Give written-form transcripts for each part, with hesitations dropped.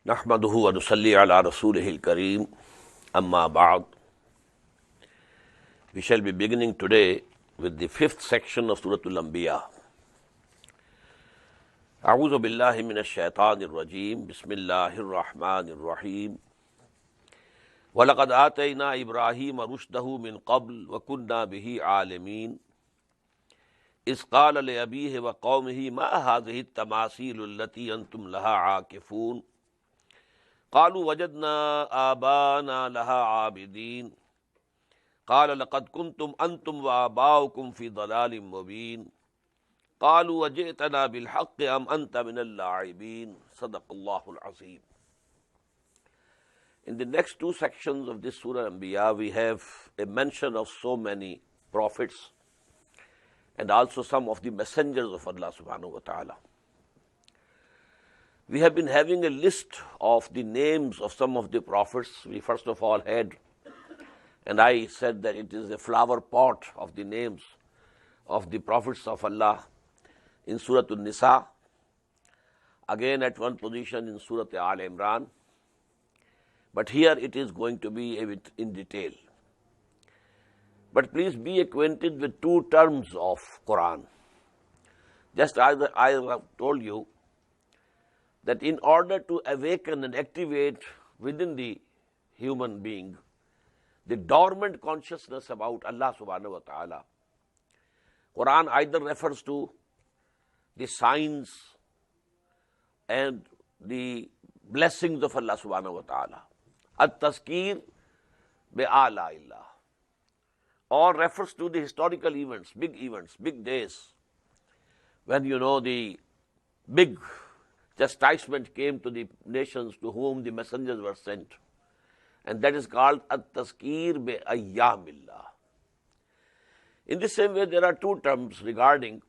नहमदुहु व नुसल्ली अला रसूलिहिल करीम अम्मा बअद. We shall be beginning today with the fifth section of Surah Al-Anbiya. A'udhu billahi minash shaitanir rajim. Bismillahir rahmanir rahim. وَلَقَدْ آتَيْنَا إِبْرَاهِيمَ رُشْدَهُ مِنْ قَبْلُ وَكُنَّا بِهِ عَالِمِينَ إِذْ قَالَ لِأَبِيهِ وَقَوْمِهِ مَا هَذِهِ التَّمَاثِيلُ الَّتِي أَنْتُمْ لَهَا عَاكِفُونَ قالوا وجدنا آباءنا لها عابدين قال لقد كنتم أنتم وآباؤكم في ضلال مبين قالوا وجئتنا بالحق أم أنت من اللاعبين صدق الله العظيم. In the next two sections of this Surah Al-Anbiya, we have a mention of so many prophets and also some of the messengers of Allah subhanahu wa ta'ala. We have been having a list of the names of some of the prophets. We first of all had, and I said that it is a flower pot of the names of the prophets of Allah in Surah An-Nisa, again at one position in Surah Al-Imran, but here it is going to be a bit in detail. But please be acquainted with two terms of Quran. Just as I have told you, that in order to awaken and activate within the human being the dormant consciousness about Allah subhanahu wa ta'ala, Quran either refers to the signs and the blessings of Allah subhanahu wa ta'ala, at-tazkir bi-ala illah, or refers to the historical events, big days, when the big chastisement came to the nations to whom the messengers were sent, and that is called at-tazkir bi-ayyamillah. In the same way, there are two terms regarding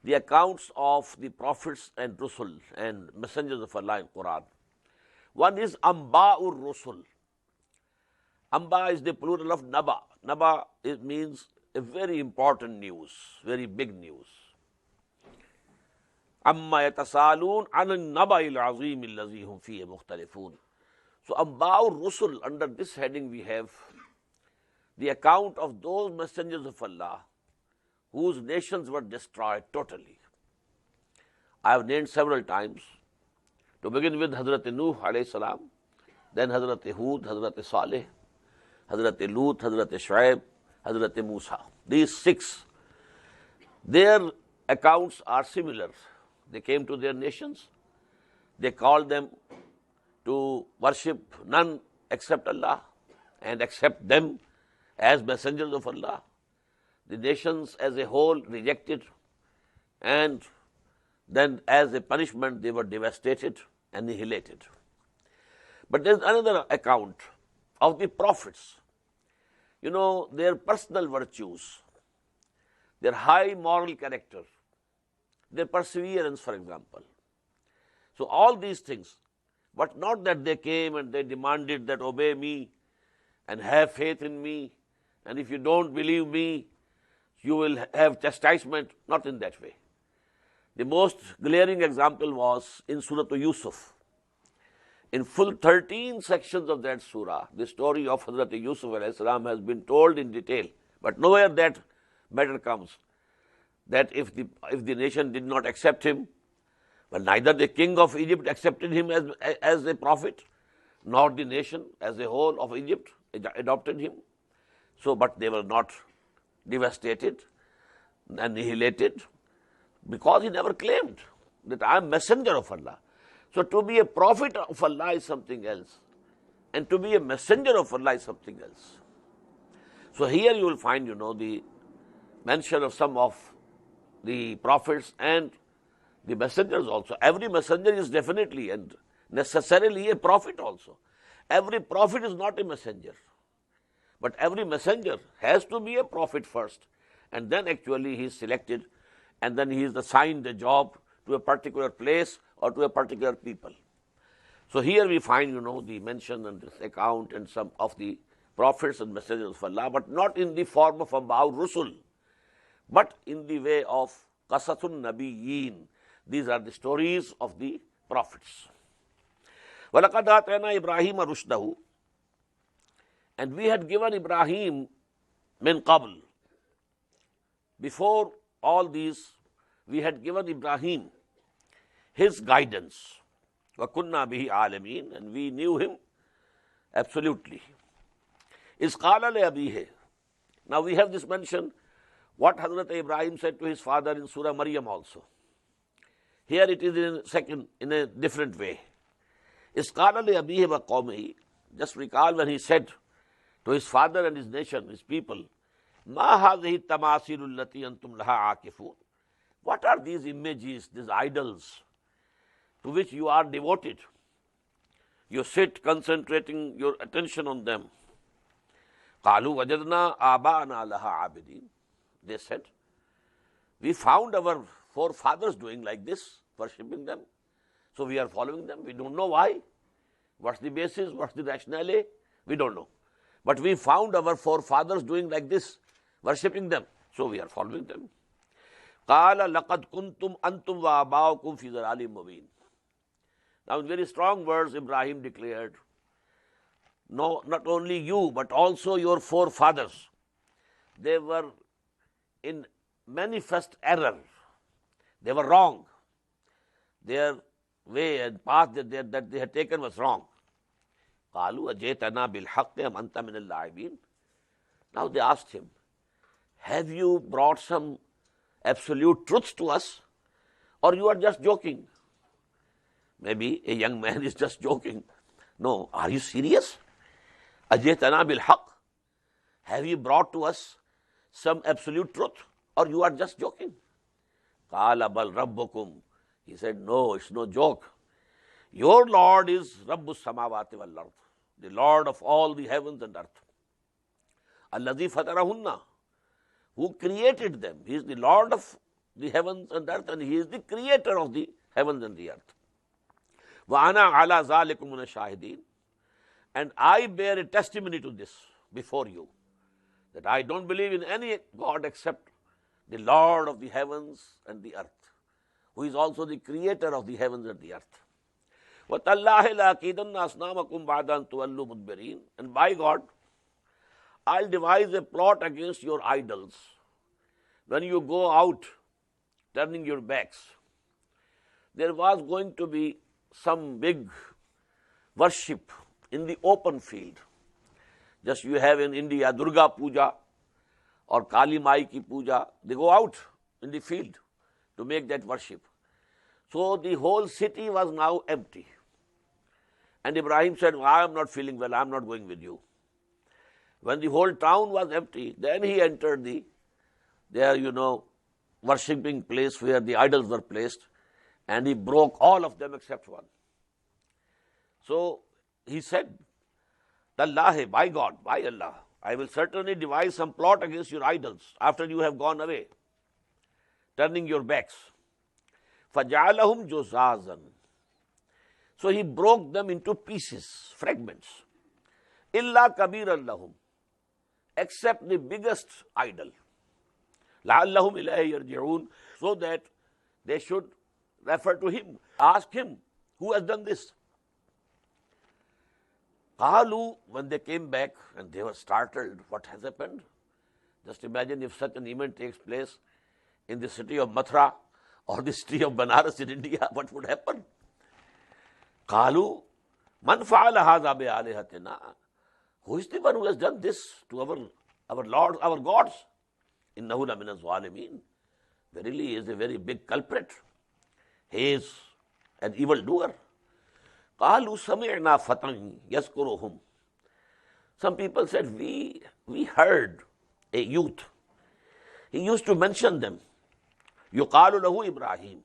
the accounts of the prophets and rusul and messengers of Allah in Quran. One is amba'ur rusul. Amba is the plural of naba. Naba means a very important news, very big news. أَمَّا يَتَسَالُونَ عَنِ النَّبَإِ الْعَظِيمِ الَّذِي هُمْ فِيهِ مُخْتَلِفُونَ. So Amba'ur Rusul, under this heading we have the account of those messengers of Allah whose nations were destroyed totally. I have named several times. To begin with, Hazrat Nuh alayhi salam, then Hazrat Hud, Hazrat Saleh, Hazrat Lut, Hazrat Shuaib, Hazrat Musa. These six, their accounts are similar. They came to their nations. They called them to worship none except Allah and accept them as messengers of Allah. The nations as a whole rejected, and then as a punishment they were devastated, annihilated. But there is another account of the prophets. Their personal virtues, their high moral character, their perseverance, for example. So all these things, but not that they came and they demanded that obey me and have faith in me, and if you don't believe me, you will have chastisement. Not in that way. The most glaring example was in Surah Yusuf. In full 13 sections of that surah, the story of Hazrat Yusuf alayhi salam has been told in detail, but nowhere that matter comes. That if the nation did not accept him, well, neither the king of Egypt accepted him as a prophet, nor the nation as a whole of Egypt adopted him. So, but they were not devastated, annihilated, because he never claimed that I am messenger of Allah. So, to be a prophet of Allah is something else, and to be a messenger of Allah is something else. So, here you will find, the mention of some of the prophets and the messengers also. Every messenger is definitely and necessarily a prophet also. Every prophet is not a messenger, but every messenger has to be a prophet first, and then actually he is selected, and then he is assigned a job to a particular place or to a particular people. So here we find, the mention and this account and some of the prophets and messengers of Allah, but not in the form of Amba'ur Rusul, but in the way of Qasasun Nabiyyin. These are the stories of the prophets. وَلَقَدْ آتَيْنَا إِبْرَاهِيمَ رُشْدَهُ, and we had given Ibrahim min qabl. Before all these, we had given Ibrahim his guidance. وَكُنَّا بِهِ عَالِمِينَ, and we knew him absolutely. إِذْ قَالَ لِأَبِيهِ. Now we have this mention, what Hazrat Ibrahim said to his father in Surah Maryam also. Here it is in a different way. إِذْ قَالَ لِأَبِيهِ وَقَوْمِهِ. Just recall when he said to his father and his nation, his people, مَا هَذِهِ التَّمَاثِيلُ الَّتِي أَنْتُمْ لَهَا عَاكِفُونَ. What are these images, these idols to which you are devoted? You sit concentrating your attention on them. قَالُوا وَجَدْنَا آبَاءَنَا لَهَا عَابِدِينَ. They said, we found our forefathers doing like this, worshipping them. So we are following them. We don't know why. What's the basis? What's the rationale? We don't know. But we found our forefathers doing like this, worshipping them. So we are following them. قَالَ لَقَدْ كُنْتُمْ أَنْتُمْ وَآبَاؤُكُمْ فِي ضَلَالٍ مُبِينٍ. Now in very strong words, Ibrahim declared, no, not only you, but also your forefathers, they were in manifest error. They were wrong. Their way and path that they had taken was wrong. قَالُوا أَجِئْتَنَا بِالْحَقِّ أَمْ أَنْتَ مِنَ اللاعبين. Now they asked him, have you brought some absolute truth to us, or you are just joking? Maybe a young man is just joking. No, are you serious? أَجِئْتَنَا بِالْحَقِّ. Have you brought to us some absolute truth, or you are just joking? قَالَ بَلْ رَبُّكُمْ. He said, no, it's no joke. Your Lord is Rabbus Samawati wal Ard, the Lord of all the heavens and earth. Alladhi fatarahunna, who created them. He is the Lord of the heavens and earth, and He is the creator of the heavens and the earth. Wa ana ala zalikum min ash-shahidin. And I bear a testimony to this before you, that I don't believe in any God except the Lord of the heavens and the earth, who is also the creator of the heavens and the earth. وَتَاللَّهِ لَأَكِيدَنَّ أَصْنَامَكُمْ بَعْدَ أَن تُوَلُّوا مُدْبِرِينَ. And by God, I'll devise a plot against your idols when you go out turning your backs. There was going to be some big worship in the open field. Just you have in India Durga Puja or Kali Mai ki Puja. They go out in the field to make that worship. So the whole city was now empty. And Ibrahim said, I am not feeling well, I am not going with you. When the whole town was empty, then he entered their worshipping place where the idols were placed, and he broke all of them except one. So he said, Tallahi, by God, by Allah, I will certainly devise some plot against your idols after you have gone away, turning your backs. فَجَعَلَهُمْ جُزَازًا. So he broke them into pieces, fragments. إِلَّا كَبِيرًا لَهُمْ. Except the biggest idol. لَعَلَّهُمْ إِلَيْهِ يَرْجِعُونَ. So that they should refer to him, ask him, who has done this? قَالُوا. When they came back and they were startled, what has happened? Just imagine if such an event takes place in the city of Mathura or the city of Banaras in India, what would happen? قَالُوا مَنْ فَعَلَ هَذَا بِآلِهَتِنَا. Who is the one who has done this to our Lord, our gods? إِنَّهُ لَمِنَ الظَّالِمِينَ. Verily, he is a very big culprit. He is an evildoer. قَالُوا سَمِعْنَا فَتًى يَذْكُرُهُمْ. Some people said, we heard a youth. He used to mention them. يُقَالُ لَهُ Ibrahim.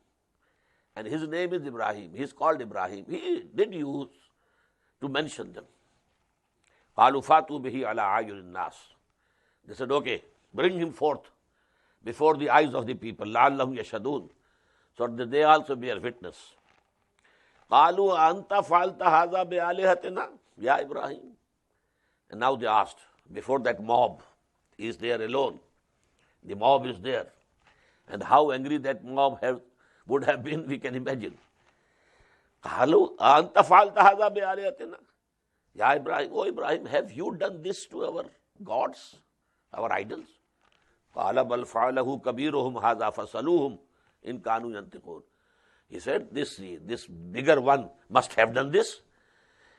And his name is Ibrahim. He is called Ibrahim. He did use to mention them. قَالُوا فَاتُوا بِهِ عَلَىٰ عَيُّنِ النَّاسِ. They said, okay, bring him forth before the eyes of the people. لَعَلَّهُمْ يَشْهَدُونَ. So that they also bear witness. قَالُوا أَنْتَ فَعَلْتَ هَذَا بِآلِهَتِنَا يَا Ibrahim. And now they asked, before that mob is there alone, the mob is there, and how angry that mob would have been, we can imagine. قالوا أنت فعلت هذا بآلهتنا Ya Ibrahim, oh Ibrahim, have you done this to our gods, our idols? قال بل فعله كبيرهم هذا فسألوهم إن كانوا ينطقون. He said, this bigger one must have done this.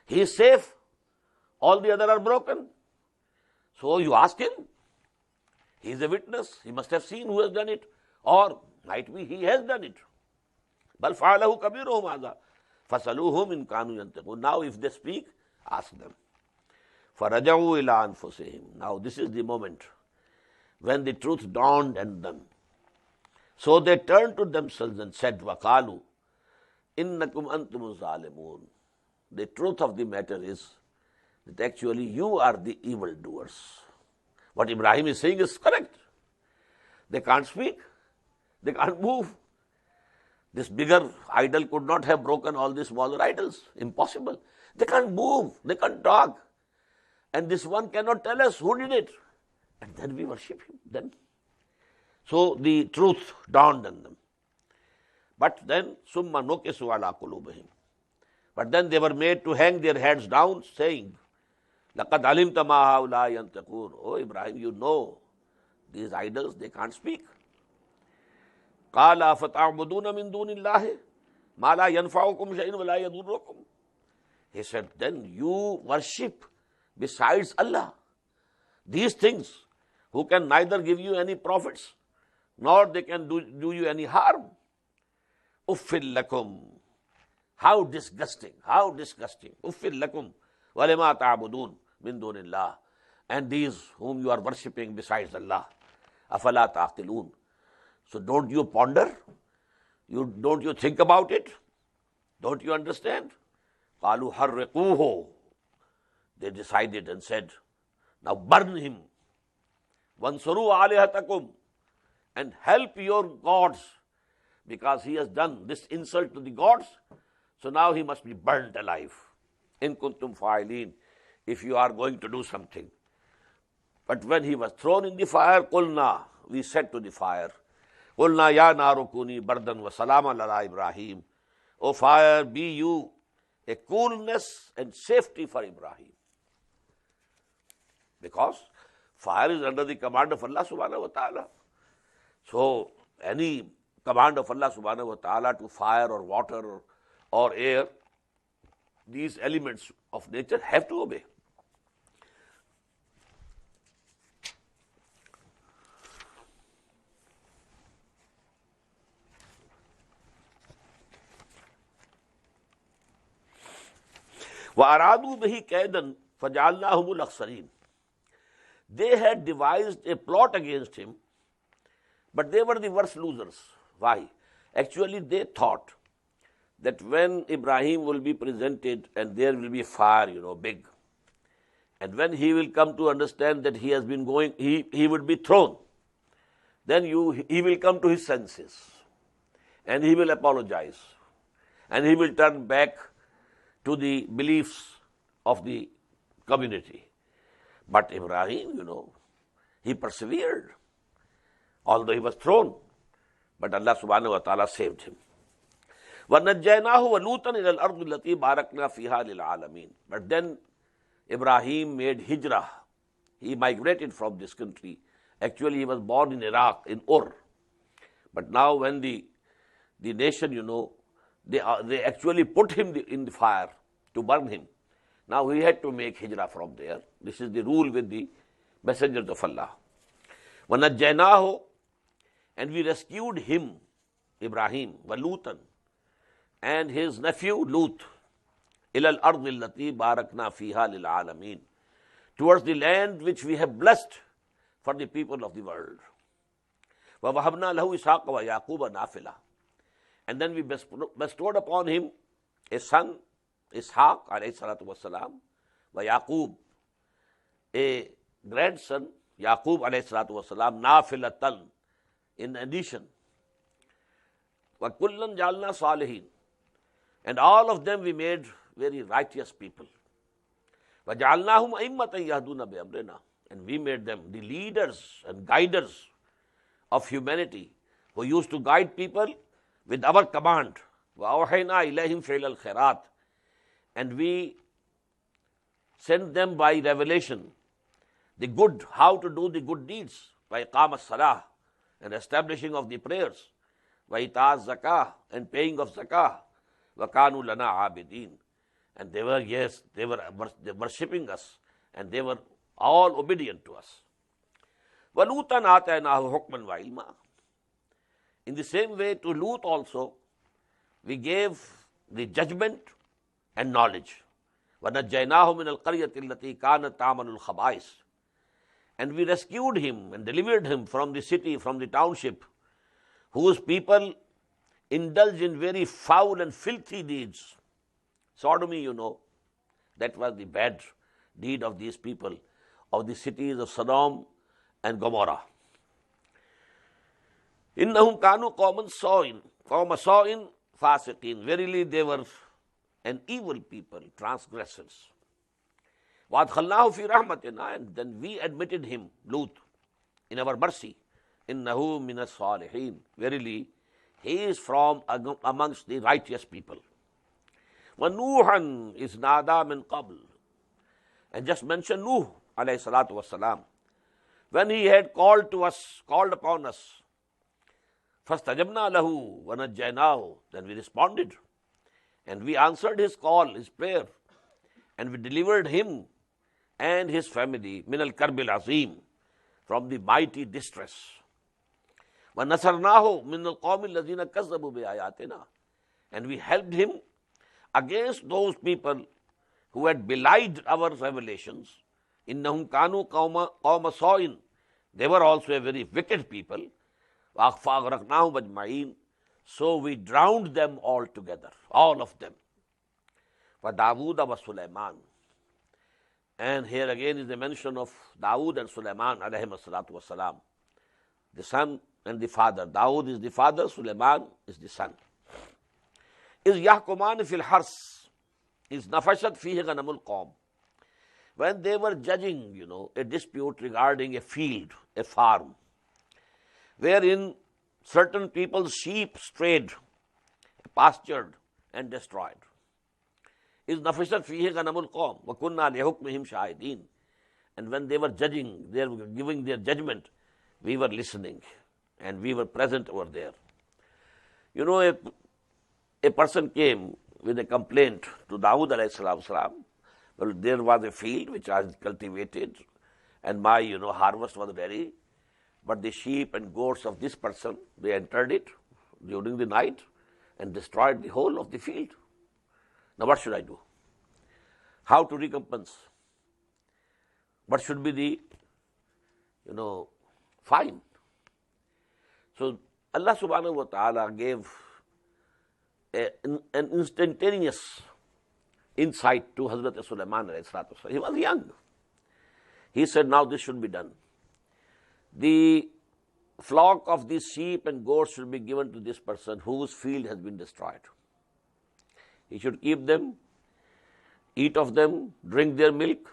He is safe. All the other are broken. So you ask him. He is a witness. He must have seen who has done it. Or might be he has done it. بل فعله كبيرهم هذا فسألوهم إن كانوا ينطقون. Now if they speak, ask them. فَرَجَعُوا إِلَىٰ أَنفُسِهِمْ. Now this is the moment when the truth dawned on them. So they turned to themselves and said, وَقَالُوا إِنَّكُمْ أَنْتُمُ الظَّالِمُونَ. The truth of the matter is that actually you are the evildoers. What Ibrahim is saying is correct. They can't speak. They can't move. This bigger idol could not have broken all these smaller idols. Impossible. They can't move. They can't talk. And this one cannot tell us who did it. And then we worship him. Then. So the truth dawned on them. But then, ثُمَّ نُكِسُوا عَلَىٰ قُلُوبِهِمْ. But then they were made to hang their heads down, saying, لَقَدْ عَلِمْتَ مَا هَؤُلَاءِ يَنْطِقُونَ. Oh Ibrahim, you know, these idols, they can't speak. قَالَ أَفَتَعْبُدُونَ مِن دُونِ اللَّهِ مَا لَا يَنْفَعُكُمْ شَيْءٌ وَلَا يَضُرُّكُمْ. He said, then you worship besides Allah these things who can neither give you any profits nor they can do you any harm. Uffil lakum. How disgusting, how disgusting. Uffil lakum walima ta'budun min dunillah. And these whom you are worshipping besides Allah. Afala ta'qilun. So don't you ponder? Don't you think about it? Don't you understand? قَالُوا حَرِّقُوهُ. They decided and said, now burn him. وَانْصُرُوا عَلِهَتَكُمْ. And help your gods, because he has done this insult to the gods. So now he must be burned alive. إِن كُنْتُمْ فَاعِلِينَ. If you are going to do something. But when he was thrown in the fire, قُلْنَا. We said to the fire, قُلْنَا يَا نَارُ كُونِي بَرْدًا وَسَلَامًا عَلَىٰ إِبْرَاهِيمَ. O fire, be you a coolness and safety for Ibrahim. Because fire is under the command of Allah subhanahu wa ta'ala. So any command of Allah subhanahu wa ta'ala to fire or water or air, these elements of nature have to obey. وَأَرَادُوا بِهِ كَيْدًا فَجَعَلْنَاهُمُ الْأَخْسَرِينَ. They had devised a plot against him, but they were the worst losers. Why? Actually, they thought that when Ibrahim will be presented and there will be fire, big, and when he will come to understand that he has been going, he would be thrown, then he will come to his senses, and he will apologize, and he will turn back to the beliefs of the community. But Ibrahim, he persevered, although he was thrown. But Allah subhanahu wa ta'ala saved him. وَنَجَّيْنَاهُ وَلُوطًا إِلَى الْأَرْضِ الَّتِي بَارَكْنَا فِيهَا لِلْعَالَمِينَ. But then Ibrahim made hijrah. He migrated from this country. Actually, he was born in Iraq, in Ur. But now when the nation, they actually put him in the fire to burn him. Now he had to make hijrah from there. This is the rule with the messengers of Allah. وَنَجَّيْنَاهُ. And we rescued him, Ibrahim, وَلُوطًا, and his nephew Lut, إِلَى الْأَرْضِ الَّتِي بَارَكْنَا فِيهَا لِلْعَالَمِينَ, towards the land which we have blessed for the people of the world. وَوَهَبْنَا لَهُ إِسْحَاقَ وَيَعْقُوبَ نَافِلَةً. And then we bestowed upon him a son, Ishaq alayhi salatu wasalam, wa Yaqub, a grandson, Yaqub alayhi salatu wasalam, nafilatan, in addition. Wa kullan jalna salihin. And all of them we made very righteous people. Wa jalnahum a'immatan yahduna bi amrina. And we made them the leaders and guiders of humanity, who used to guide people with our command. وَأَوْحَيْنَا إِلَيْهِمْ فِعْلَ الْخَيْرَاتِ, and we send them by revelation the good, how to do the good deeds, by iqam as-salah, and establishing of the prayers, by ita zakah, and paying of zakah, وَكَانُوا لَنَا عَابِدِينَ, and they were, yes, they were worshipping us, and they were all obedient to us. وَلُوطًا آتَيْنَاهُ حُكْمًا وَعِلْمًا, in the same way to Lut also we gave the judgment and knowledge. وَنَجَّيْنَاهُ مِنَ الْقَرْيَةِ الَّتِي كَانَتْ تَعْمَلُ الْخَبَائِثَ, and we rescued him and delivered him from the city, from the township, whose people indulge in very foul and filthy deeds. Sodomy, you know, that was the bad deed of these people, of the cities of Sodom and Gomorrah. إِنَّهُمْ كَانُوا قَوْمَ سَوْءٍ فَاسِقِينَ, verily they were an evil people, transgressors. وَأَدْخَلْنَاهُ فِي رَحْمَتِنَا, and then we admitted him, Lut, in our mercy. إِنَّهُ مِنَ الصَّالِحِينَ, verily he is from amongst the righteous people. وَنُوحًا إِذْ نَادَى مِنْ قَبْلِ, and just mention Nuh alayhi salatu wasalam, when he had called upon us. فَاسْتَجَبْنَا لَهُ وَنَجَّيْنَاهُ, then we responded, and we answered his call, his prayer, and we delivered him and his family مِنَ الْكَرْبِ الْعَظِيمِ, from the mighty distress. وَنَصَرْنَاهُ مِنَ الْقَوْمِ الَّذِينَ كَذَّبُوا بِآيَاتِنَا, and we helped him against those people who had belied our revelations. إِنَّهُمْ كَانُوا قَوْمَ سَوْءٍ, they were also a very wicked people. وَأَغْرَقْنَاهُمْ أَجْمَعِينَ, so we drowned them all together, all of them. وَدَاوُودَ وَسُلَيْمَانَ, and here again is the mention of Dawood and Sulaiman alayhim as-salatu wassalam, the son and the father. Dawood is the father, Sulaiman is the son. إِذْ يَحْكُمَانِ فِي الْحَرْثِ إِذْ نَفَشَتْ فِيهِ غَنَمُ الْقَوْمِ, when they were judging, you know, a dispute regarding a field, a farm, wherein certain people's sheep strayed, pastured and destroyed. إِذْ نَفَشَتْ فِيهِ غَنَمُ الْقَوْمِ وَكُنَّا لِحُكْمِهِمْ شَاهِدِينَ, and when they were judging, they were giving their judgment, we were listening and we were present over there. You know, a person came with a complaint to Dawood alayhi salam. Well, there was a field which I cultivated and my, harvest was ready, but the sheep and goats of this person, they entered it during the night and destroyed the whole of the field. Now what should I do? How to recompense? What should be the, fine? So Allah subhanahu wa ta'ala gave an instantaneous insight to Hazrat Sulaiman alayhi salatu wasalam. He was young. He said, now this should be done. The flock of these sheep and goats should be given to this person whose field has been destroyed. He should keep them, eat of them, drink their milk,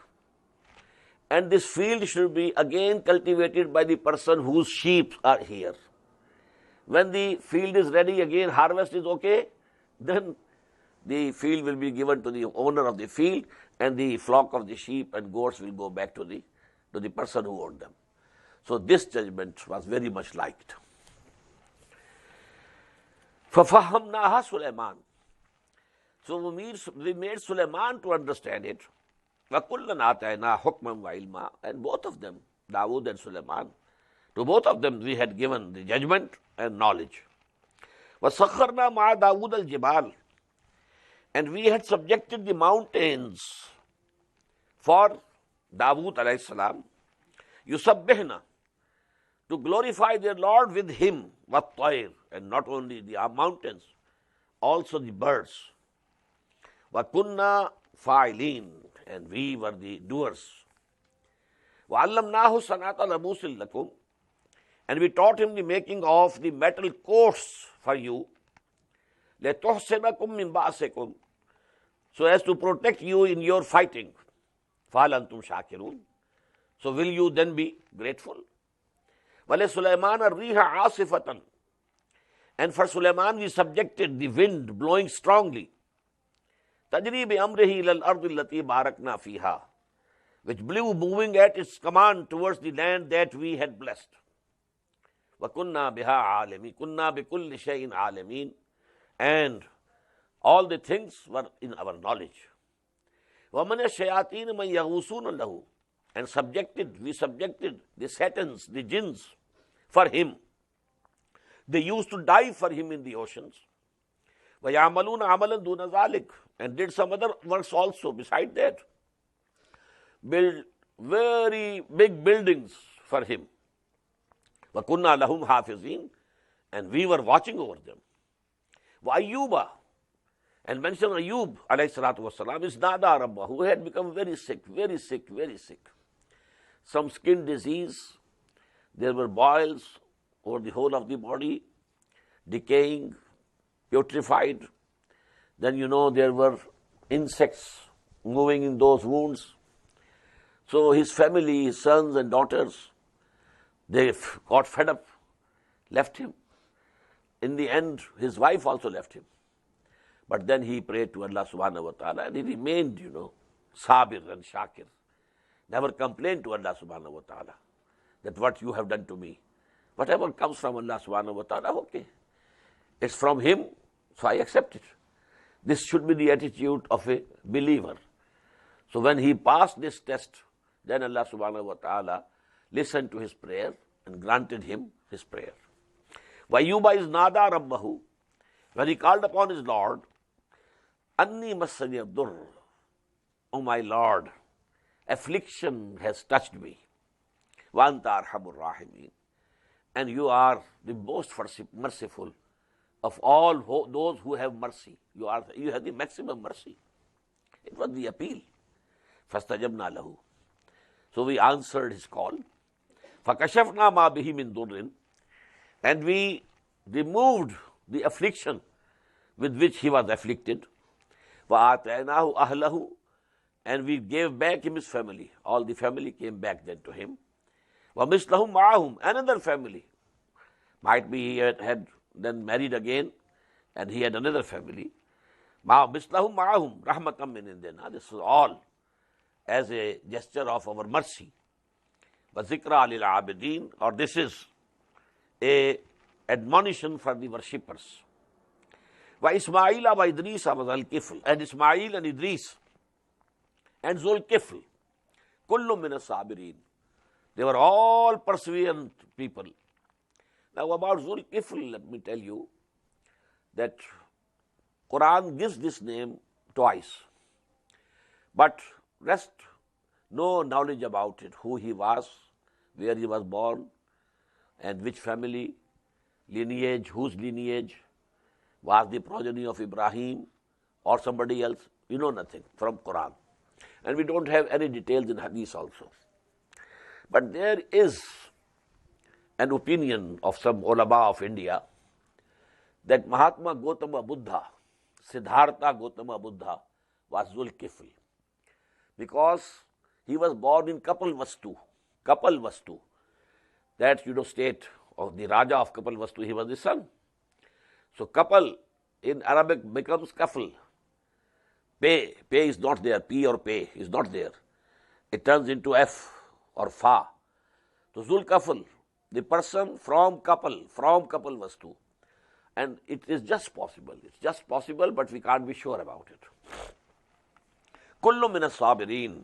and this field should be again cultivated by the person whose sheep are here. When the field is ready, again harvest is okay, then the field will be given to the owner of the field, and the flock of the sheep and goats will go back to the person who owned them. So this judgment was very much liked. فَفَهَّمْنَاهَا Sulaiman. So we made Sulaiman to understand it. وَكُلًّا آتَيْنَا حُكْمًا وَعِلْمًا, and both of them, Dawood and Sulaiman, to both of them we had given the judgment and knowledge. وَسَخَّرْنَا مَعَ دَاوُودَ الْجِبَالِ, and we had subjected the mountains for Dawood alayhi salam, yusabbihna, to glorify their Lord with him, وَالطَّيْرِ, and not only the mountains, also the birds. وَكُنَّا فَاعِلِينَ, and we were the doers. وَعَلَّمْنَاهُ صَنْعَةَ لَبُوسٍ لَكُمْ, and we taught him the making of the metal coats for you, لَتُحْسِنَكُمْ مِنْ بَأْسِكُمْ, so as to protect you in your fighting. فَهَلْ أَنْتُمْ شَاكِرُونَ, so will you then be grateful? وَلِسُلَيْمَانَ الرِّيحَ عَاصِفَةً, And for Sulaiman we subjected the wind blowing strongly, tajri bi amrihi ila al-ardi allati barakna fiha, which blew moving at its command towards the land that we had blessed. Wa kunna biha alimi, kunna bi kulli shay'in alimin, and all the things were in our knowledge. Wa min ash-shayatin man yaghusuna lahu, and we subjected the satans, the jinns, for him. They used to dive for him in the oceans. وَيَعْمَلُونَ عَمَلًا دُونَ ذَلِكَ, and did some other works also beside that. Build very big buildings for him. وَكُنَّا لَهُمْ حَافِظِينَ, and we were watching over them. وَأَيُّوبَ, and mention Ayyub alayhi salatu wasalam, is nada rabba, who had become very sick, very sick, very sick. Some skin disease, there were boils over the whole of the body, decaying, putrefied. Then there were insects moving in those wounds. So his family, his sons and daughters, they got fed up, left him. In the end, his wife also left him. But then he prayed to Allah subhanahu wa ta'ala, and he remained, sabir and shakir. Never complained to Allah subhanahu wa ta'ala that what you have done to me. Whatever comes from Allah subhanahu wa ta'ala, okay. It's from Him, so I accept it. This should be the attitude of a believer. So when he passed this test, then Allah subhanahu wa ta'ala listened to his prayer and granted him his prayer. Wayyuba is nada rabbahu, when he called upon his Lord, Anni massani ad-durr, O my Lord, affliction has touched me. Wa anta arhamur rahimin, and you are the most merciful of all those who have mercy. You have the maximum mercy. It was the appeal. Fastajabna lahu. So we answered his call. Fakashafna ma bihi min durrin, and we removed the affliction with which he was afflicted. Wa ataynahu ahlahu, and we gave back him his family. All the family came back then to him. Wa mislahum ma'ahum, another family. Might be he had then married again, and he had another family. Mislahum ma'ahum rahmatam min indina. This was all as a gesture of our mercy. Wa zikra lil abidin, or this is a admonition for the worshippers. Wa Ismaila wa Idris was al-Kifl, and Ismail and Idris and Zul-Kifl, kullu min as-sabirin. They were all perseverant people. Now about Zul-Kifl, let me tell you that Quran gives this name twice, but rest no knowledge about it, who he was, where he was born, and which family, lineage, whose lineage, was the progeny of Ibrahim or somebody else. We know nothing from Quran. And we don't have any details in Hadith also. But there is an opinion of some ulama of India that Mahatma Gautama Buddha, Siddhartha Gautama Buddha, was Zul-Kifl, because he was born in Kapilvastu, that state of the Raja of Kapilvastu. He was the son. So Kapil in Arabic becomes Kafl. Pay is not there. P or pay is not there. It turns into F or Fa. So Zul-Kafl, the person from Kapilvastu. And it is just possible. It's just possible, but we can't be sure about it. Kullu min as-sabirin.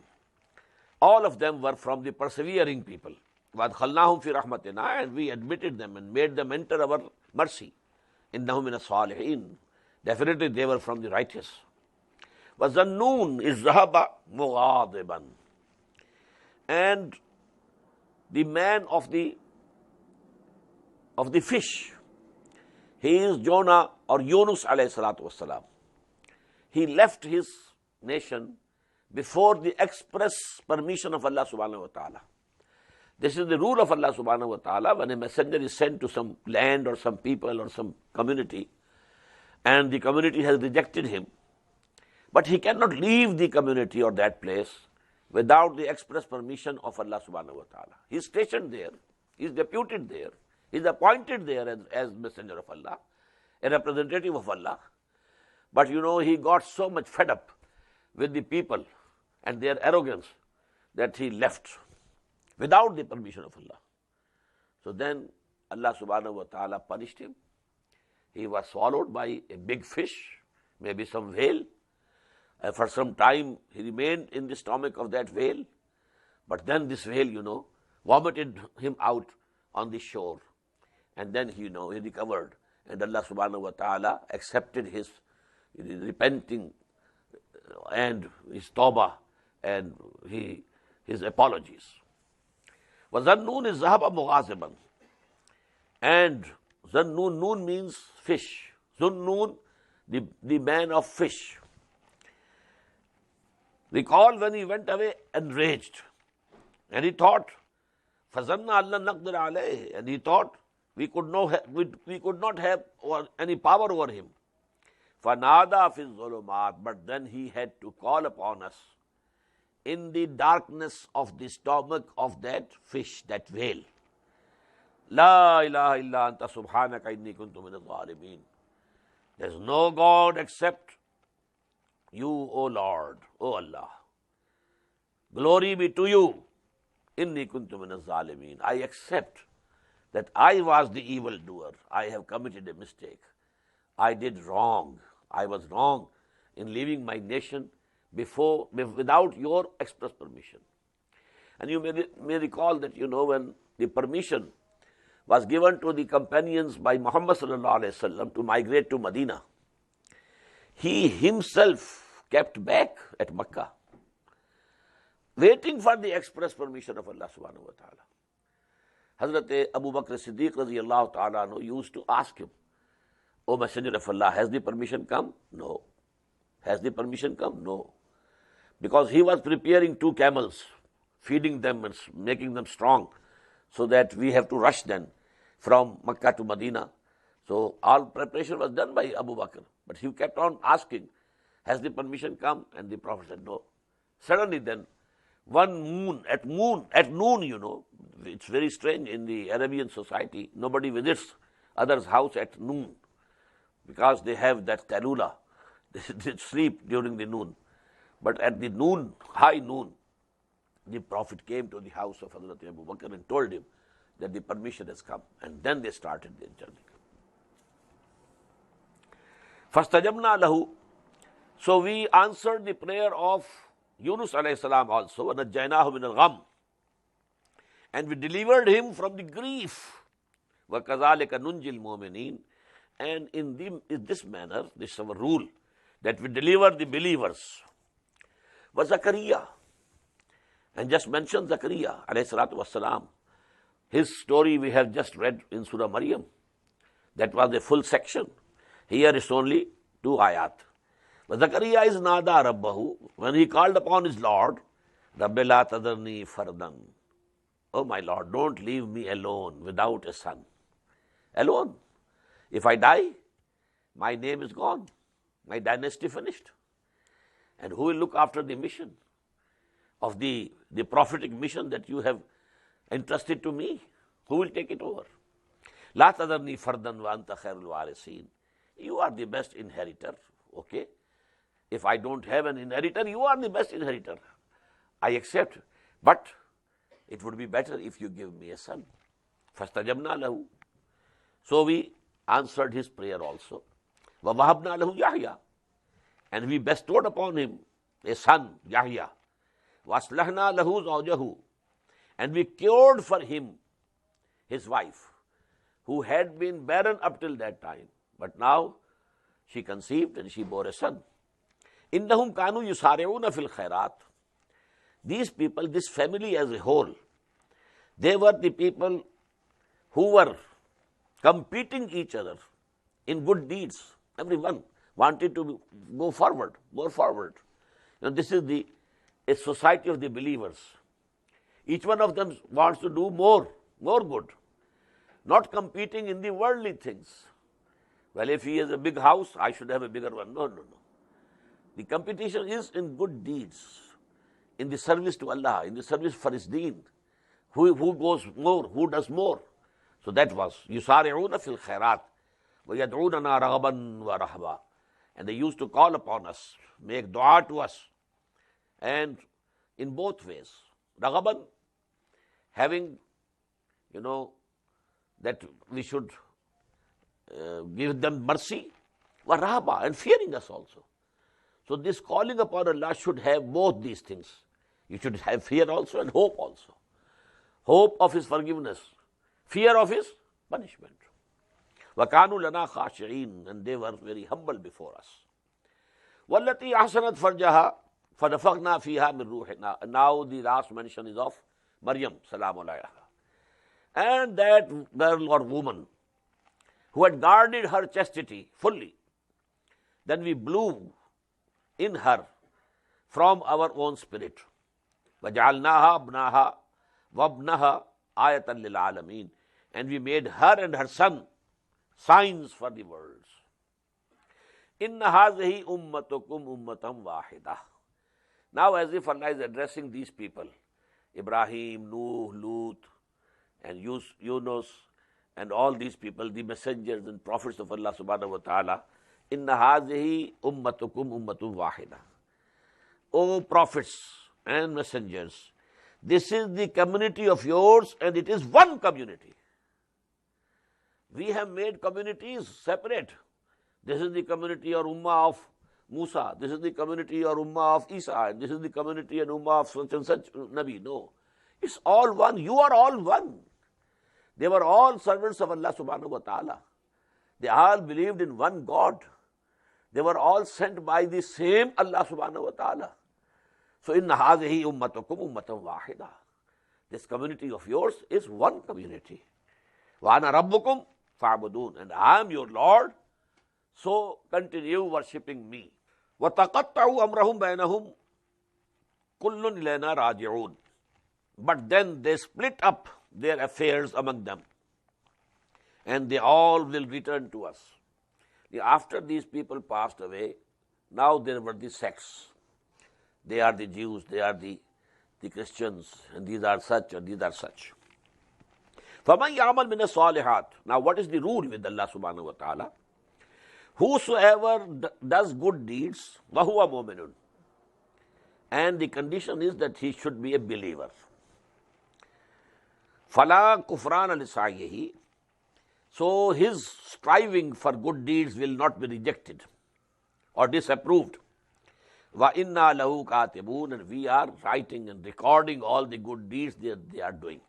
All of them were from the persevering people. وَأَدْخَلْنَاهُمْ فِي رَحْمَتِنَا, and we admitted them and made them enter our mercy. إِنَّهُمْ مِنَ الصَّالِحِينَ. Definitely they were from the righteous. وَظَنُّونَ إِذْ ذَهَبَ مُغَاضِبًا. And the man of the fish, he is Jonah or Yunus alayhi salatu wasalam. He left his nation before the express permission of Allah subhanahu wa ta'ala. This is the rule of Allah subhanahu wa ta'ala. When a messenger is sent to some land or some people or some community, and the community has rejected him, but he cannot leave the community or that place without the express permission of Allah subhanahu wa ta'ala. He is stationed there, he is deputed there, he is appointed there as messenger of Allah, a representative of Allah. But he got so much fed up with the people and their arrogance that he left without the permission of Allah. So then Allah subhanahu wa ta'ala punished him. He was swallowed by a big fish, maybe some whale. For some time he remained in the stomach of that whale. But then this whale, vomited him out on the shore. And then he recovered. And Allah subhanahu wa ta'ala accepted his repenting and his tawbah and his apologies. وَذَنُّونِ الذَّهَبَ مُغَاظِبًا. And Zannun, Noon means fish. Zunnun, the man of fish. Recall when he went away enraged. And he thought, فَظَنَّ أَلَّا نَقْدِرَ عَلَيْهِ. And he thought we could not have any power over him. فَنَادَى فِي الظُّلُمَاتِ. But then he had to call upon us in the darkness of the stomach of that fish, that whale. La ilaha illa anta subhanaka inni kuntu minaz zalimin. There is no God except you, O Lord, O Allah. Glory be to you. Inni kuntu minaz zalimin. I accept that I was the evildoer. I have committed a mistake. I did wrong. I was wrong in leaving my nation without your express permission. And you may recall that, when the permission was given to the companions by Muhammad sallallahu alaihi wasallam to migrate to Medina, he himself kept back at Makkah, waiting for the express permission of Allah subhanahu wa ta'ala. Hazrat Abu Bakr Siddiq radiyallahu ta'ala anhu used to ask him, O Messenger of Allah, has the permission come? No. Has the permission come? No. Because he was preparing 2 camels, feeding them and making them strong, so that we have to rush then from Makkah to Medina. So all preparation was done by Abu Bakr. But he kept on asking, has the permission come? And the Prophet said, no. Suddenly then, at noon, it's very strange in the Arabian society, nobody visits other's house at noon because they have that kalula. They sleep during the noon. But at the noon, high noon, the Prophet came to the house of Hazrat Abu Bakr and told him that the permission has come. And then they started their journey. فَاسْتَجَبْنَا لَهُ. So we answered the prayer of Yunus alayhi salam also, وَنَجَّيْنَاهُ مِنَ الْغَمِّ. And we delivered him from the grief. وَكَذَلِكَ نُنْجِي الْمُؤْمِنِينَ. And in this manner, this is our rule, that we deliver the believers. وَزَكَرِيَّا. And just mention Zakaria alayhi salatu wassalam. His story we have just read in Surah Maryam. That was a full section. Here is only 2 ayat. But Zakaria is nada rabbahu. When he called upon his Lord, Rabbi la tadarni fardan. Oh my Lord, don't leave me alone without a son. Alone. If I die, my name is gone. My dynasty finished. And who will look after the mission of the prophetic mission that you have entrusted to me? Who will take it over? La tadarni fardan wa anta khairul warisin. You are the best inheritor. Okay? If I don't have an inheritor, you are the best inheritor. I accept. But it would be better if you give me a son. فَاسْتَجَبْنَا لَهُ. So we answered his prayer also. وَوَهَبْنَا لَهُ يَحْيَا. And we bestowed upon him a son, Yahya. وَأَصْلَحْنَا لَهُ زَوْجَهُ. And we cured for him his wife, who had been barren up till that time. But now she conceived and she bore a son. إِنَّهُمْ كَانُوا يُسَارِعُونَ فِي الْخَيْرَاتِ. These people, this family as a whole, they were the people who were competing each other in good deeds. Everyone wanted to go forward, more forward. This is a society of the believers. Each one of them wants to do more good. Not competing in the worldly things. Well, if he has a big house, I should have a bigger one. No. The competition is in good deeds, in the service to Allah, in the service for His deen. Who goes more, who does more. So that was, يُسَارِعُونَ فِي الْخَيْرَاتِ وَيَدْعُونَنَا رَغَبًا وَرَهْبًا. And they used to call upon us, make dua to us. And in both ways. Raghaban, having, that we should give them mercy. Wa rahaba, and fearing us also. So this calling upon Allah should have both these things. You should have fear also and hope also. Hope of His forgiveness, fear of His punishment. وَكَانُوا لَنَا خَاشِعِينَ, and they were very humble before us. وَالَّتِي أَحْسَنَتْ فَرْجَهَا فَنَفَخْنَا فِيهَا مِنْ رُوحِنَا. Now the last mention is of Maryam, salamu alayha. And that girl or woman who had guarded her chastity fully, then we blew in her from our own spirit. وَجَعَلْنَاهَا ابْنَهَا وَابْنَهَا آيَةً لِلْعَالَمِينَ. And we made her and her son signs for the worlds. إِنَّ هَذِهِ أُمَّتُكُمْ أُمَّةً وَاحِدَةً. Now as if Allah is addressing these people, Ibrahim, Nuh, Lut, and Yunus, and all these people, the messengers and prophets of Allah subhanahu wa ta'ala, إِنَّ هَذِهِ أُمَّتُكُمْ أُمَّةٌ وَاحِدَةً. O prophets and messengers, this is the community of yours, and it is one community. We have made communities separate. This is the community or ummah of Musa, this is the community or ummah of Isa, and this is the community and ummah of such and such Nabi. No. It's all one. You are all one. They were all servants of Allah subhanahu wa ta'ala. They all believed in one God. They were all sent by the same Allah subhanahu wa ta'ala. So, inna hazihi ummatukum ummatan wahida. This community of yours is one community. Wa ana rabbukum fa'budun. And I am your Lord, so continue worshipping me. Wa taqatta'u amrahum bainahum kullun ilayna raji'un. But then they split up their affairs among them, and they all will return to us. After these people passed away, now there were the sects. They are the Jews, they are the Christians, and these are such, and these are such. فَمَنْ يَعْمَلْ مِنَ الصَّالِحَاتِ. Now what is the rule with Allah subhanahu wa ta'ala? Whosoever does good deeds, وَهُوَ مُؤْمِنٌ. And the condition is that he should be a believer. فَلَا كُفْرَانَ لِسَعْيِهِ. So his striving for good deeds will not be rejected or disapproved. وَإِنَّا لَهُ كَاتِبُونَ. And we are writing and recording all the good deeds they are doing.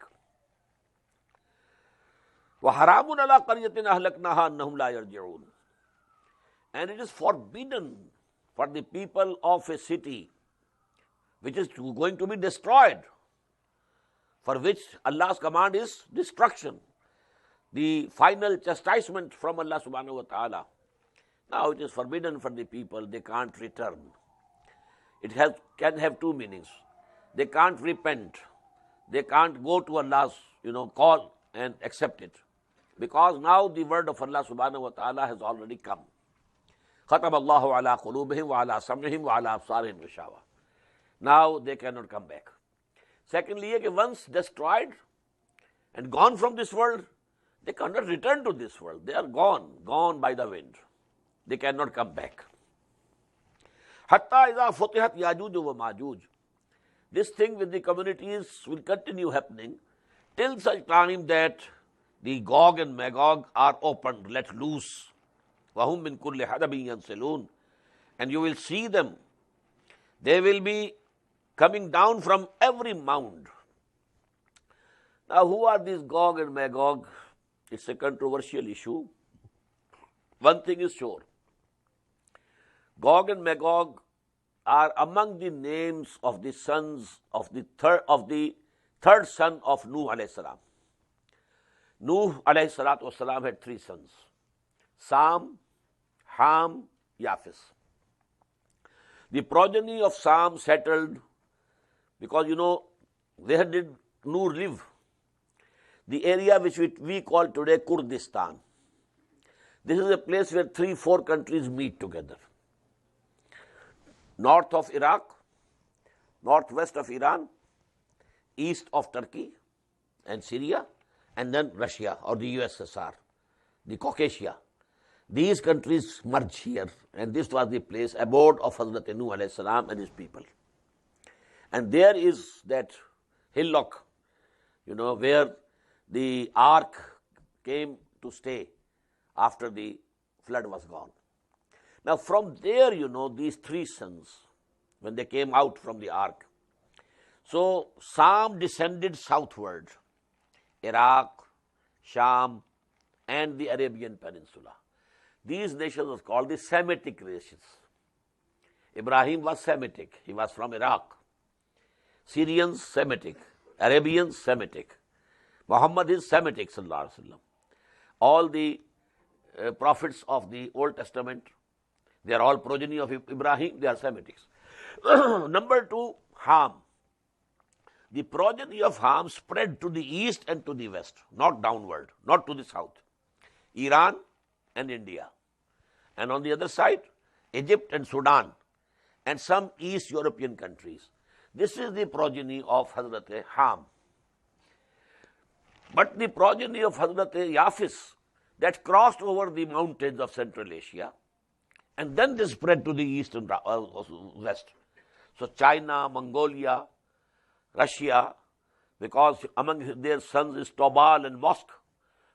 وَحَرَامٌ عَلَىٰ قَرْيَةٍ أَهْلَكْنَاهَا أَنَّهُمْ لَا يَرْجِعُونَ. And it is forbidden for the people of a city which is going to be destroyed, for which Allah's command is destruction, the final chastisement from Allah subhanahu wa ta'ala. Now it is forbidden for the people, they can't return. It can have two meanings. They can't repent. They can't go to Allah's call and accept it. Because now the word of Allah subhanahu wa ta'ala has already come. خَتَمَ اللَّهُ عَلَىٰ قُلُوبِهِمْ وَعَلَىٰ سَمْعِهِمْ وَعَلَىٰ أَبْصَارِهِمْ غِشَاوَةٌ. Now they cannot come back. Secondly, once destroyed and gone from this world, they cannot return to this world. They are gone by the wind. They cannot come back. حَتَّى إِذَا فُتِحَتْ يَاجُوجُ وَمَاجُوجُ. This thing with the communities will continue happening till such time that the Gog and Magog are opened, let loose. وَهُمْ مِنْ كُلِّ حَدَبٍ يَنْسِلُونَ. And you will see them. They will be coming down from every mound. Now who are these Gog and Magog? It's a controversial issue. One thing is sure. Gog and Magog are among the names of the sons of the third son of Nuh alayhi salam. Nuh alayhi salatu wasalam had three sons: Sam, Ham, Yafis. The progeny of Sam settled because where did Nuh live? The area which we call today Kurdistan. This is a place where 3-4 countries meet together. North of Iraq, northwest of Iran, east of Turkey and Syria, and then Russia or the USSR, the Caucasia. These countries merge here, and this was the place, abode of Hazrat Nuh alayhi salam and his people. And there is that hillock, where the ark came to stay after the flood was gone. Now from there, these three sons, when they came out from the ark, so Sam descended southward, Iraq, Sham, and the Arabian Peninsula. These nations were called the Semitic nations. Ibrahim was Semitic, he was from Iraq. Syrians, Semitic. Arabians, Semitic. Muhammad is Semitic, sallallahu alaihi wasallam. All the prophets of the Old Testament, they are all progeny of Ibrahim, they are Semitics. Number two, Ham. The progeny of Ham spread to the east and to the west, not downward, not to the south. Iran and India. And on the other side, Egypt and Sudan, and some East European countries. This is the progeny of Hazrat Ham. But the progeny of Hazrat Yafis, that crossed over the mountains of Central Asia, and then they spread to the east and west. So China, Mongolia, Russia, because among their sons is Tobal and Mosk.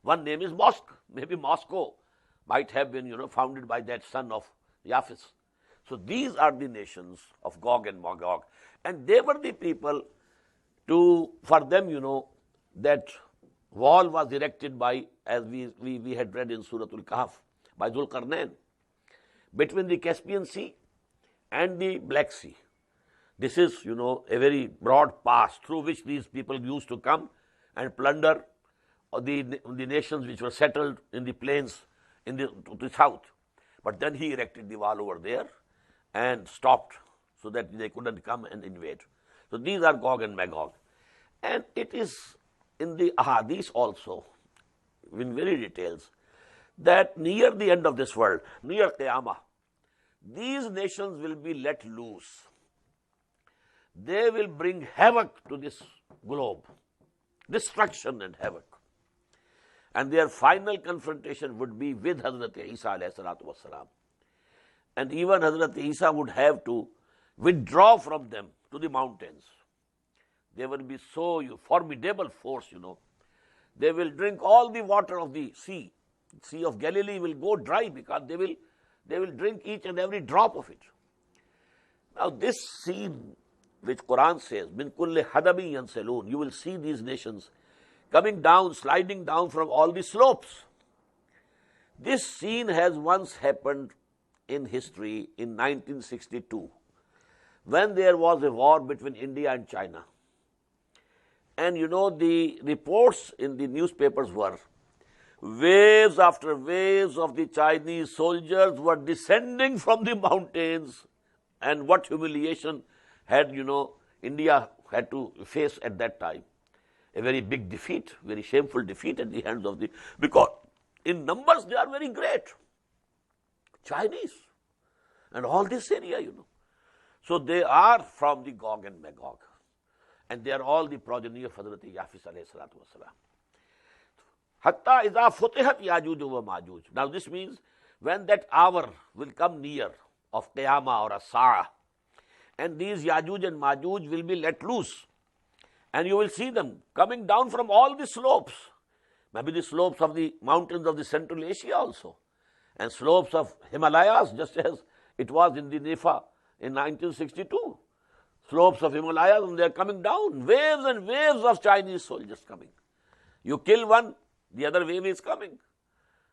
One name is Mosk. Maybe Moscow might have been, founded by that son of Yafis. So these are the nations of Gog and Magog. And they were the people for them, that wall was erected by, as we had read in Surah Al-Kahf, by Zulqarnain, between the Caspian Sea and the Black Sea. This is, a very broad pass through which these people used to come and plunder the nations which were settled in the plains to the south. But then he erected the wall over there and stopped so that they couldn't come and invade. So these are Gog and Magog. And it is in the Ahadith also, in very details, that near the end of this world, near Qiyamah, these nations will be let loose. They will bring havoc to this globe, destruction and havoc. And their final confrontation would be with Hazrat Isa alayhi salatu wassalam. And even Hazrat Isa would have to withdraw from them to the mountains. They will be so formidable force, They will drink all the water of the sea. Sea of Galilee will go dry because they will drink each and every drop of it. Now this scene which Quran says, min kulli hadabi yansalun, you will see these nations coming down, sliding down from all the slopes. This scene has once happened in history in 1962, when there was a war between India and China. And the reports in the newspapers were, waves after waves of the Chinese soldiers were descending from the mountains, and what humiliation had, India had to face at that time. A very big defeat, very shameful defeat at the hands of because in numbers they are very great. Chinese and all this area, So they are from the Gog and Magog. And they are all the progeny of Hazrat Yafis alayhi salatu wasalam. Hatta iza futihat Yajuj wa Majuj. Now this means when that hour will come near of Qiyamah or As-Sa'ah, and these Yajuj and Majuj will be let loose. And you will see them coming down from all the slopes. Maybe the slopes of the mountains of the Central Asia also. And slopes of Himalayas, just as it was in the Nepal in 1962. Slopes of Himalayas, and they are coming down. Waves and waves of Chinese soldiers coming. You kill one, the other wave is coming.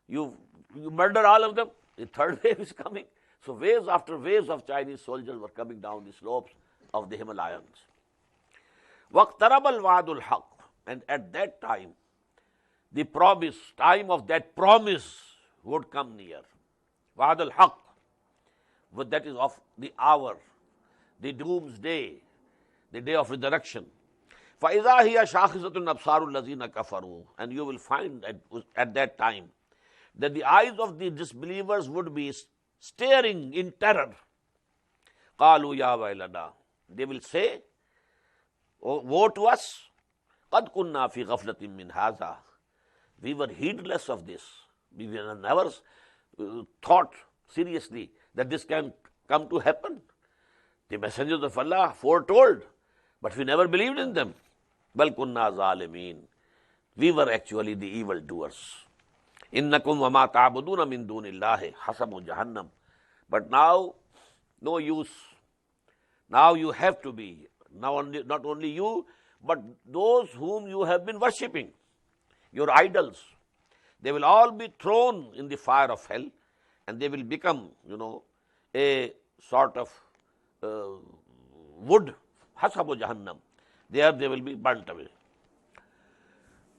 You murder all of them, the third wave is coming. So waves after waves of Chinese soldiers were coming down the slopes of the Himalayas. وَاقْتَرَبَ الْوَعْدُ الْحَقِّ. And at that time, the time of that promise would come near. وَعْدُ الْحَقِّ. That is of the hour, the doomsday, the day of resurrection. فَإِذَا هِيَ شَاخِصَةٌ أَبْصَارُ الَّذِينَ كَفَرُوا. And you will find at that time that the eyes of the disbelievers would be staring in terror. قَالُوا يَا وَيْلَنَا. They will say, oh, woe to us. قَدْ كُنَّا فِي غَفْلَةٍ مِّنْ هَذَا. We were heedless of this. We were never thought seriously that this can come to happen. The messengers of Allah foretold, but we never believed in them. Bal kunna zalimeen. We were actually the evildoers. Innakum wa ma ta'buduna min dunillahi hasabu jahannam. But now, no use. Now you have to be, not only you, but those whom you have been worshipping, your idols. They will all be thrown in the fire of hell, and they will become, a sort of wood, hasabu jahannam. There they will be burnt away.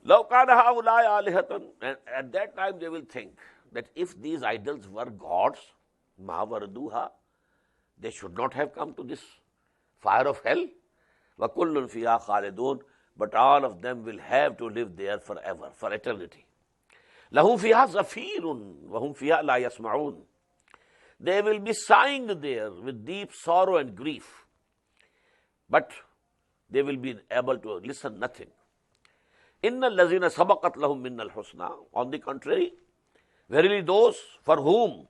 Law kana haulai alihatan, and at that time they will think that if these idols were gods, ma warduha, they should not have come to this fire of hell. Wa kullun fiha khalidun, but all of them will have to live there forever, for eternity. Lahum fiha zafirun wa hum fiha la yasma'un. They will be sighing there with deep sorrow and grief, but they will be able to listen nothing. Inna allazina sabaqat lahum minna al-husna. On the contrary, verily those for whom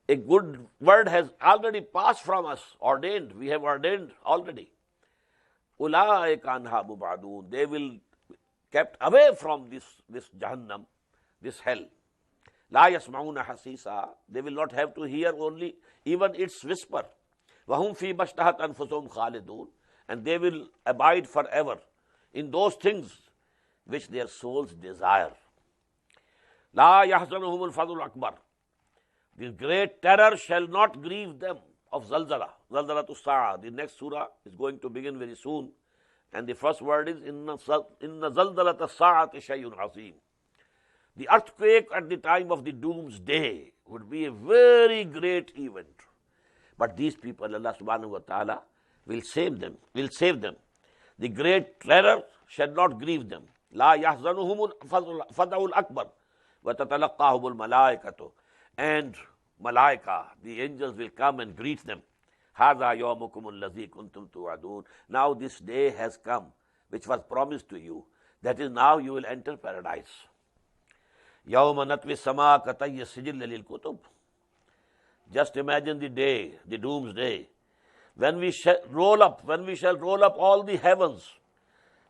a good word has already passed from us, ordained, we have ordained already. Ulaika anha mubadun. They will kept away from this Jahannam, this hell. La yasma'una hasisa. They will not have to hear only even its whisper. Wahum fi bashtahat anfusum khalidun. And they will abide forever in those things which their souls desire. La yahzanuhum al-fadl akbar. This great terror shall not grieve them of zalzala. Zalzala to sa'a. The next surah is going to begin very soon. And the first word is, Inna zalzala ta sa'ati shayun azim. The earthquake at the time of the doomsday would be a very great event. But these people, Allah subhanahu wa ta'ala, will save them. The great terror shall not grieve them. La yahzanuhum fada'ul akbar wa tatalaqahum al-malaikatu. And malaika, the angels, will come and greet them. Hadha yawmukum allazi kuntum tu'adun. Now this day has come, which was promised to you. That is, now you will enter paradise. Yawma natwi sama katayya sijil lil kutub. Just imagine the day, the doomsday, when we shall roll up all the heavens,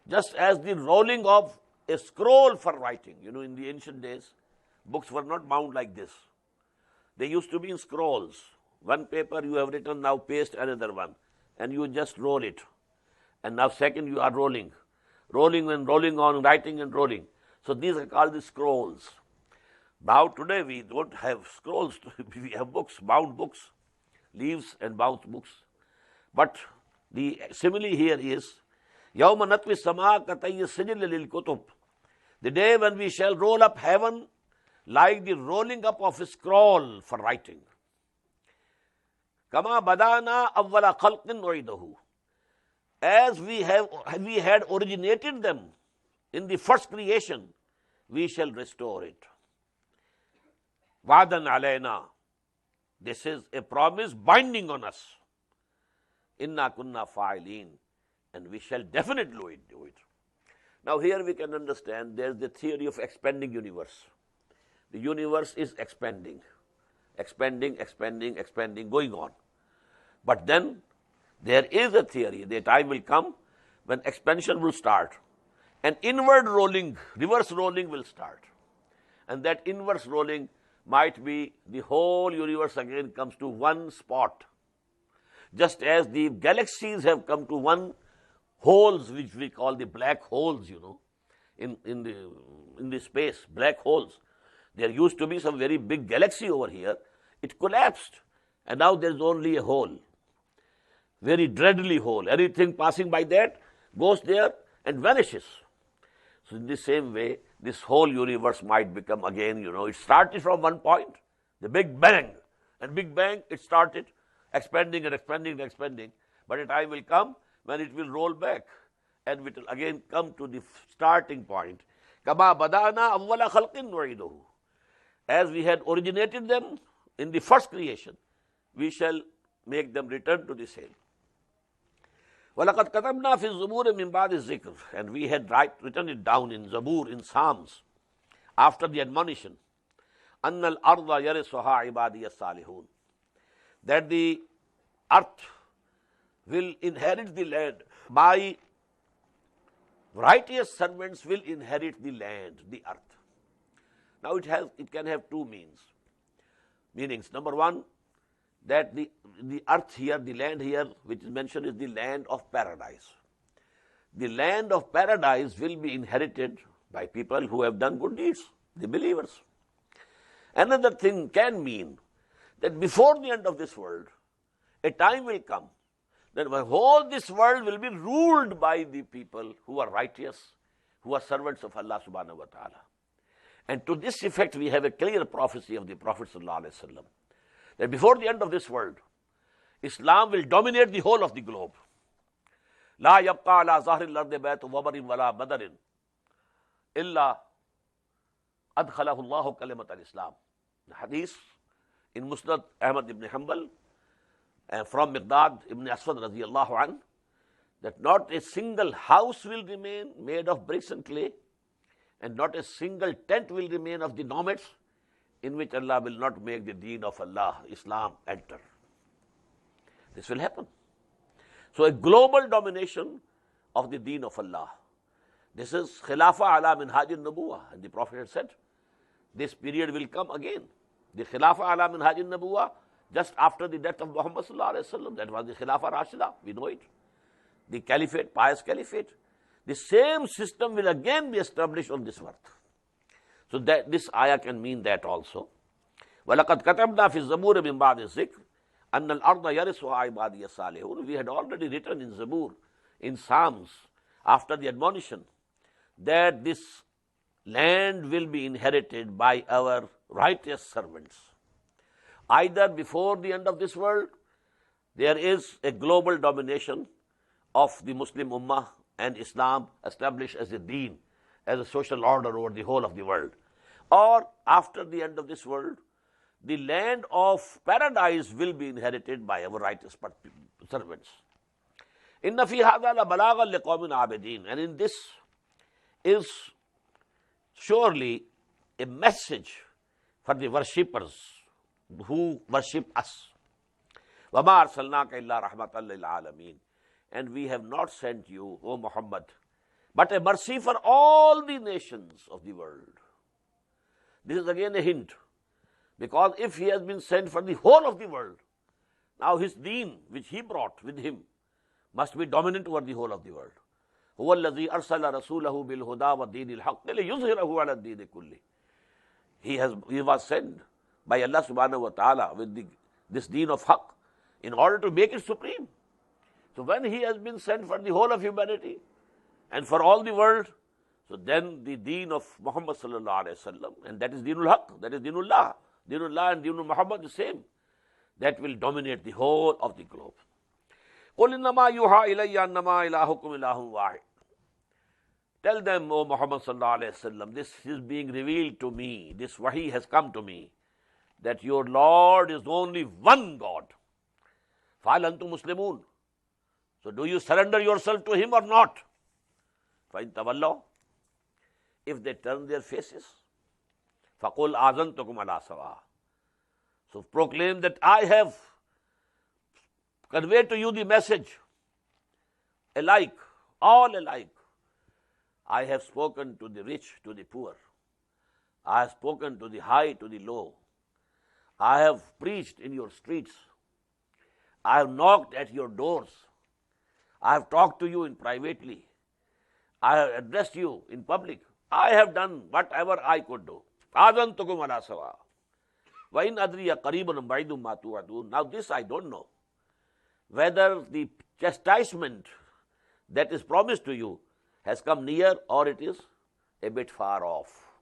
just as the rolling of a scroll for writing. In the ancient days, books were not bound like this. They used to be in scrolls. One paper you have written, now paste another one, and you just roll it. And now second you are rolling and rolling on, writing and rolling. So these are called the scrolls. Now today we don't have scrolls, we have books, bound books, leaves and bound books. But the simile here is, Yawma natwi sama katayya sijil lil kutub. The day when we shall roll up heaven like the rolling up of a scroll for writing. Kama badana awwala khalqin nu'iduhu. As we had originated them in the first creation, we shall restore it. Wa'dan alayna. This is a promise binding on us. Inna kunna fa'ilin. And we shall definitely do it. Now here we can understand there is the theory of expanding universe. The universe is expanding, going on. But then there is a theory. The time will come when expansion will start. And inward rolling, reverse rolling will start. And that inverse rolling might be the whole universe again comes to one spot. Just as the galaxies have come to one holes, which we call the black holes, in the space, black holes. There used to be some very big galaxy over here. It collapsed, and now there is only a hole, very dreadly hole. Everything passing by that goes there and vanishes. So in the same way, this whole universe might become again, it started from one point, the Big Bang. And Big Bang, it started expanding and expanding and expanding. But a time will come when it will roll back and it will again come to the starting point. Kama badana awwala khalqin nu'iduhu. As we had originated them in the first creation, we shall make them return to the same. وَلَقَدْ كَتَبْنَا فِي الزُّبُورِ مِنْ بَعْدِ الذِّكْرِ. And we had written it down in Zabur, in Psalms, after the admonition. أَنَّ الْأَرْضَ يَرِثُهَا عِبَادِيَ الصَّالِحُونَ, that the earth will inherit the land by righteous servants will inherit the land, the earth. Now it can have two meanings. Number one, that the earth here, the land here, which is mentioned, is the land of paradise. The land of paradise will be inherited by people who have done good deeds, the believers. Another thing can mean that before the end of this world, a time will come that the whole this world will be ruled by the people who are righteous, who are servants of Allah subhanahu wa ta'ala. And to this effect, we have a clear prophecy of the Prophet sallallahu alaihi wasallam, that before the end of this world, Islam will dominate the whole of the globe. لا يبقى على ظهر الأرض بيت وبر ولا بدر إلا أدخله الله كلمة الإسلام. The hadith in Musnad Ahmad ibn Hanbal from Miqdad ibn Aswad radiyallahu anhu, that not a single house will remain made of bricks and clay, and not a single tent will remain of the nomads, in which Allah will not make the deen of Allah, Islam, enter. This will happen. So a global domination of the deen of Allah. This is Khilafah ala minhaj al-Nubuwah. And the Prophet had said, this period will come again. The Khilafah ala minhaj al-Nubuwah, just after the death of Muhammad sallallahu alaihi wasallam, that was the Khilafah Rashida, we know it. The caliphate, pious caliphate. The same system will again be established on this earth. So that this ayah can mean that also. وَلَقَدْ كَتَبْنَا فِي الزَّبُورِ مِنْ بَعْدِ الذِّكْرِ أَنَّ الْأَرْضَ يَرِثُهَا عِبَادِيَ الصَّالِحُونَ. We had already written in Zabur, in Psalms, after the admonition, that this land will be inherited by our righteous servants. Either before the end of this world, there is a global domination of the Muslim Ummah and Islam established as a deen, as a social order over the whole of the world. Or after the end of this world, the land of paradise will be inherited by our righteous servants. Inna fi hadha la balaghan liqawmin abidin. And in this is surely a message for the worshippers who worship us. وَمَا أَرْسَلْنَاكَ إِلَّا رَحْمَةً لِلْعَالَمِينَ. And we have not sent you, O Muhammad, but a mercy for all the nations of the world. This is again a hint, because if he has been sent for the whole of the world, now his deen, which he brought with him, must be dominant over the whole of the world. هُوَ الَّذِي أَرْسَلَ رَسُولَهُ بِالْهُدَى وَالدِّينِ الْحَقِّ لِيُظْهِرَهُ عَلَى الدِّينِ كُلِّهِ. He was sent by Allah subhanahu wa ta'ala with this deen of haqq in order to make it supreme. So when he has been sent for the whole of humanity and for all the world, so then the deen of Muhammad sallallahu alayhi wa sallam, and that is deenul haqq, that is deenullah. Deenullah and deenul Muhammad the same. That will dominate the whole of the globe. قُلْ إِنَّمَا يُوحَى إِلَيَّ أَنَّمَا إِلَٰهُكُمْ إِلَٰهٌ وَاحِدٌ. Tell them, O Muhammad sallallahu alayhi wa sallam, this is being revealed to me, this wahi has come to me, that your Lord is only one God. فَهَلْ أَنْتُمْ مُسْلِمُونَ. So do you surrender yourself to him or not? فَإِن تَوَلَّوْا. If they turn their faces, فَقُلْ آذَنْتُكُمْ عَلَىٰ سَوَاءٍ. So proclaim that I have conveyed to you the message alike, all alike. I have spoken to the rich, to the poor. I have spoken to the high, to the low. I have preached in your streets. I have knocked at your doors. I have talked to you in privately. I have addressed you in public. I have done whatever I could do. آذَنْتُكُمْ عَلَىٰ سَوَاءٍ وَإِنْ أَدْرِيَ قَرِيبٌ بَعِيدٌ مَا تُوعَدُونَ. Now this I don't know, whether the chastisement that is promised to you has come near or it is a bit far off.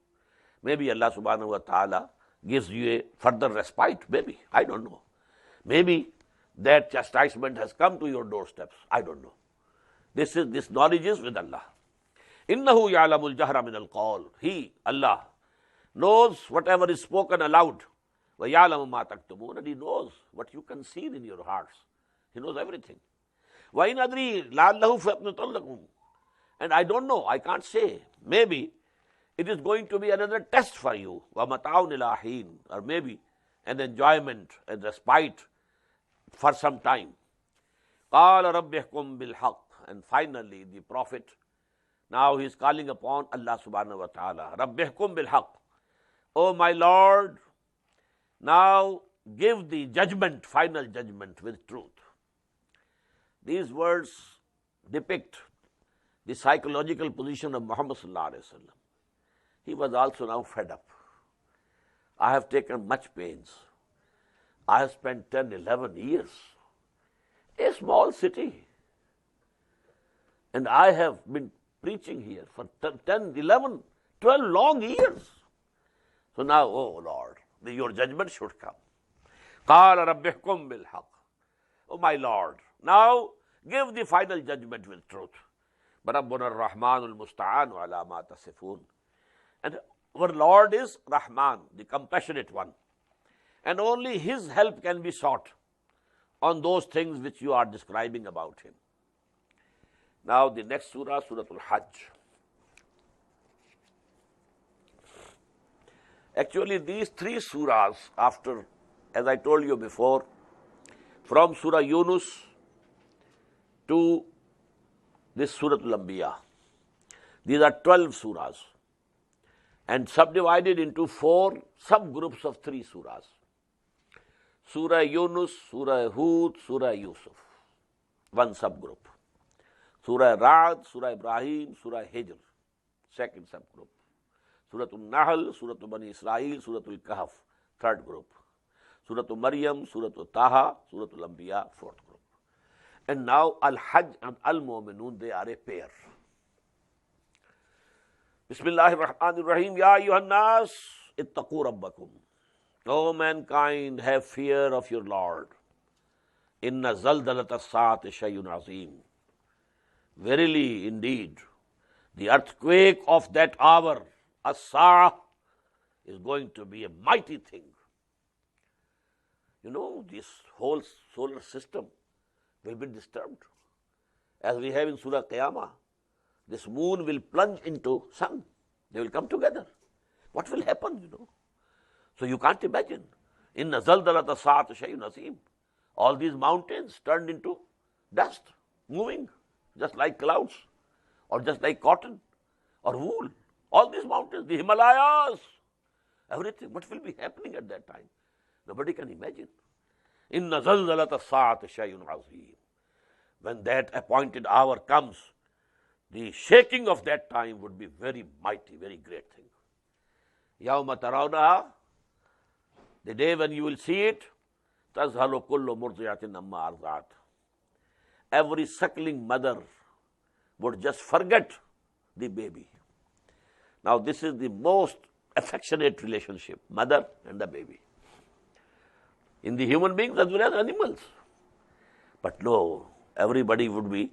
Maybe Allah subhanahu wa ta'ala gives you a further respite, maybe, I don't know. Maybe that chastisement has come to your doorsteps, I don't know. This knowledge is with Allah. إِنَّهُ يَعْلَمُ الْجَهْرَ مِنَ الْقَوْلِ. He, Allah, knows whatever is spoken aloud. وَيَعْلَمُ مَا تَكْتُمُونَ. And He knows what you conceal in your hearts. He knows everything. وَإِنْ أَدْرِي لَعَلَّهُ فَيَطْمِعُ لَكُمْ. And I don't know, I can't say. Maybe it is going to be another test for you. وَمَتَعُونِ إِلَىٰ حِينٍ, or maybe an enjoyment, a respite for some time. قَالَ رَبِّ احْكُم بِالْحَقِّ. And finally, the Prophet, now he is calling upon Allah subhanahu wa ta'ala. رَبِّ احْكُم بِالْحَقِّ. Oh my Lord, now give the judgment, final judgment with truth. These words depict the psychological position of Muhammad sallallahu alaihi wasallam. He was also now fed up. I have taken much pains. I have spent 10, 11 years. A small city. And I have been preaching here for 10, 11, 12 long years. So now, oh Lord, your judgment should come. قَالَ رَبِّ احْكُم بِالْحَقِّ. Oh my Lord, now give the final judgment with truth. بَرَبُّنَا الرَّحْمَنُ الْمُسْتَعَانُ عَلَى مَا تَصِفُونَ. And our Lord is Rahman, the compassionate one. And only His help can be sought on those things which you are describing about Him. Now the next surah, Surah Al-Hajj. Actually, these three surahs, after, as I told you before, from Surah Yunus to this Surah Al-Anbiya, these are 12 surahs and subdivided into 4 subgroups of 3 surahs. Surah Yunus, Surah Hud, Surah Yusuf, one subgroup. Surah Ra'd, Surah Ibrahim, Surah Hijr, second subgroup. Surah Al-Nahl, Surah Bani Israel, Surah Al-Kahf, third group. Surah Maryam, Surah Taha, Surah Al-Anbiya, fourth group. And now Al-Hajj and Al-Mu'minun, they are a pair. Bismillahir-Rahmanir-Rahim. Ya ayyuhan nas, ittaqu rabbakum. O mankind, have fear of your Lord. Inna zalzalat as-saati shay'un azim. Verily, indeed, the earthquake of that hour, as-sa'a, is going to be a mighty thing. You know, this whole solar system will be disturbed. As we have in Surah Qiyamah, this moon will plunge into sun. They will come together. What will happen, you know? So you can't imagine. Inna zalzalat as-saati shay'un azim. All these mountains turned into dust, moving, just like clouds, or just like cotton, or wool. All these mountains, the Himalayas, everything. What will be happening at that time? Nobody can imagine. Inna zalzalat as-saati shay'un azim. When that appointed hour comes, the shaking of that time would be very mighty, very great thing. Yawma tarawnaha, the day when you will see it, tazhalu kullu murdi'atin amma arda'at. Every suckling mother would just forget the baby. Now this is the most affectionate relationship, mother and the baby. In the human beings as well as animals. But no, everybody would be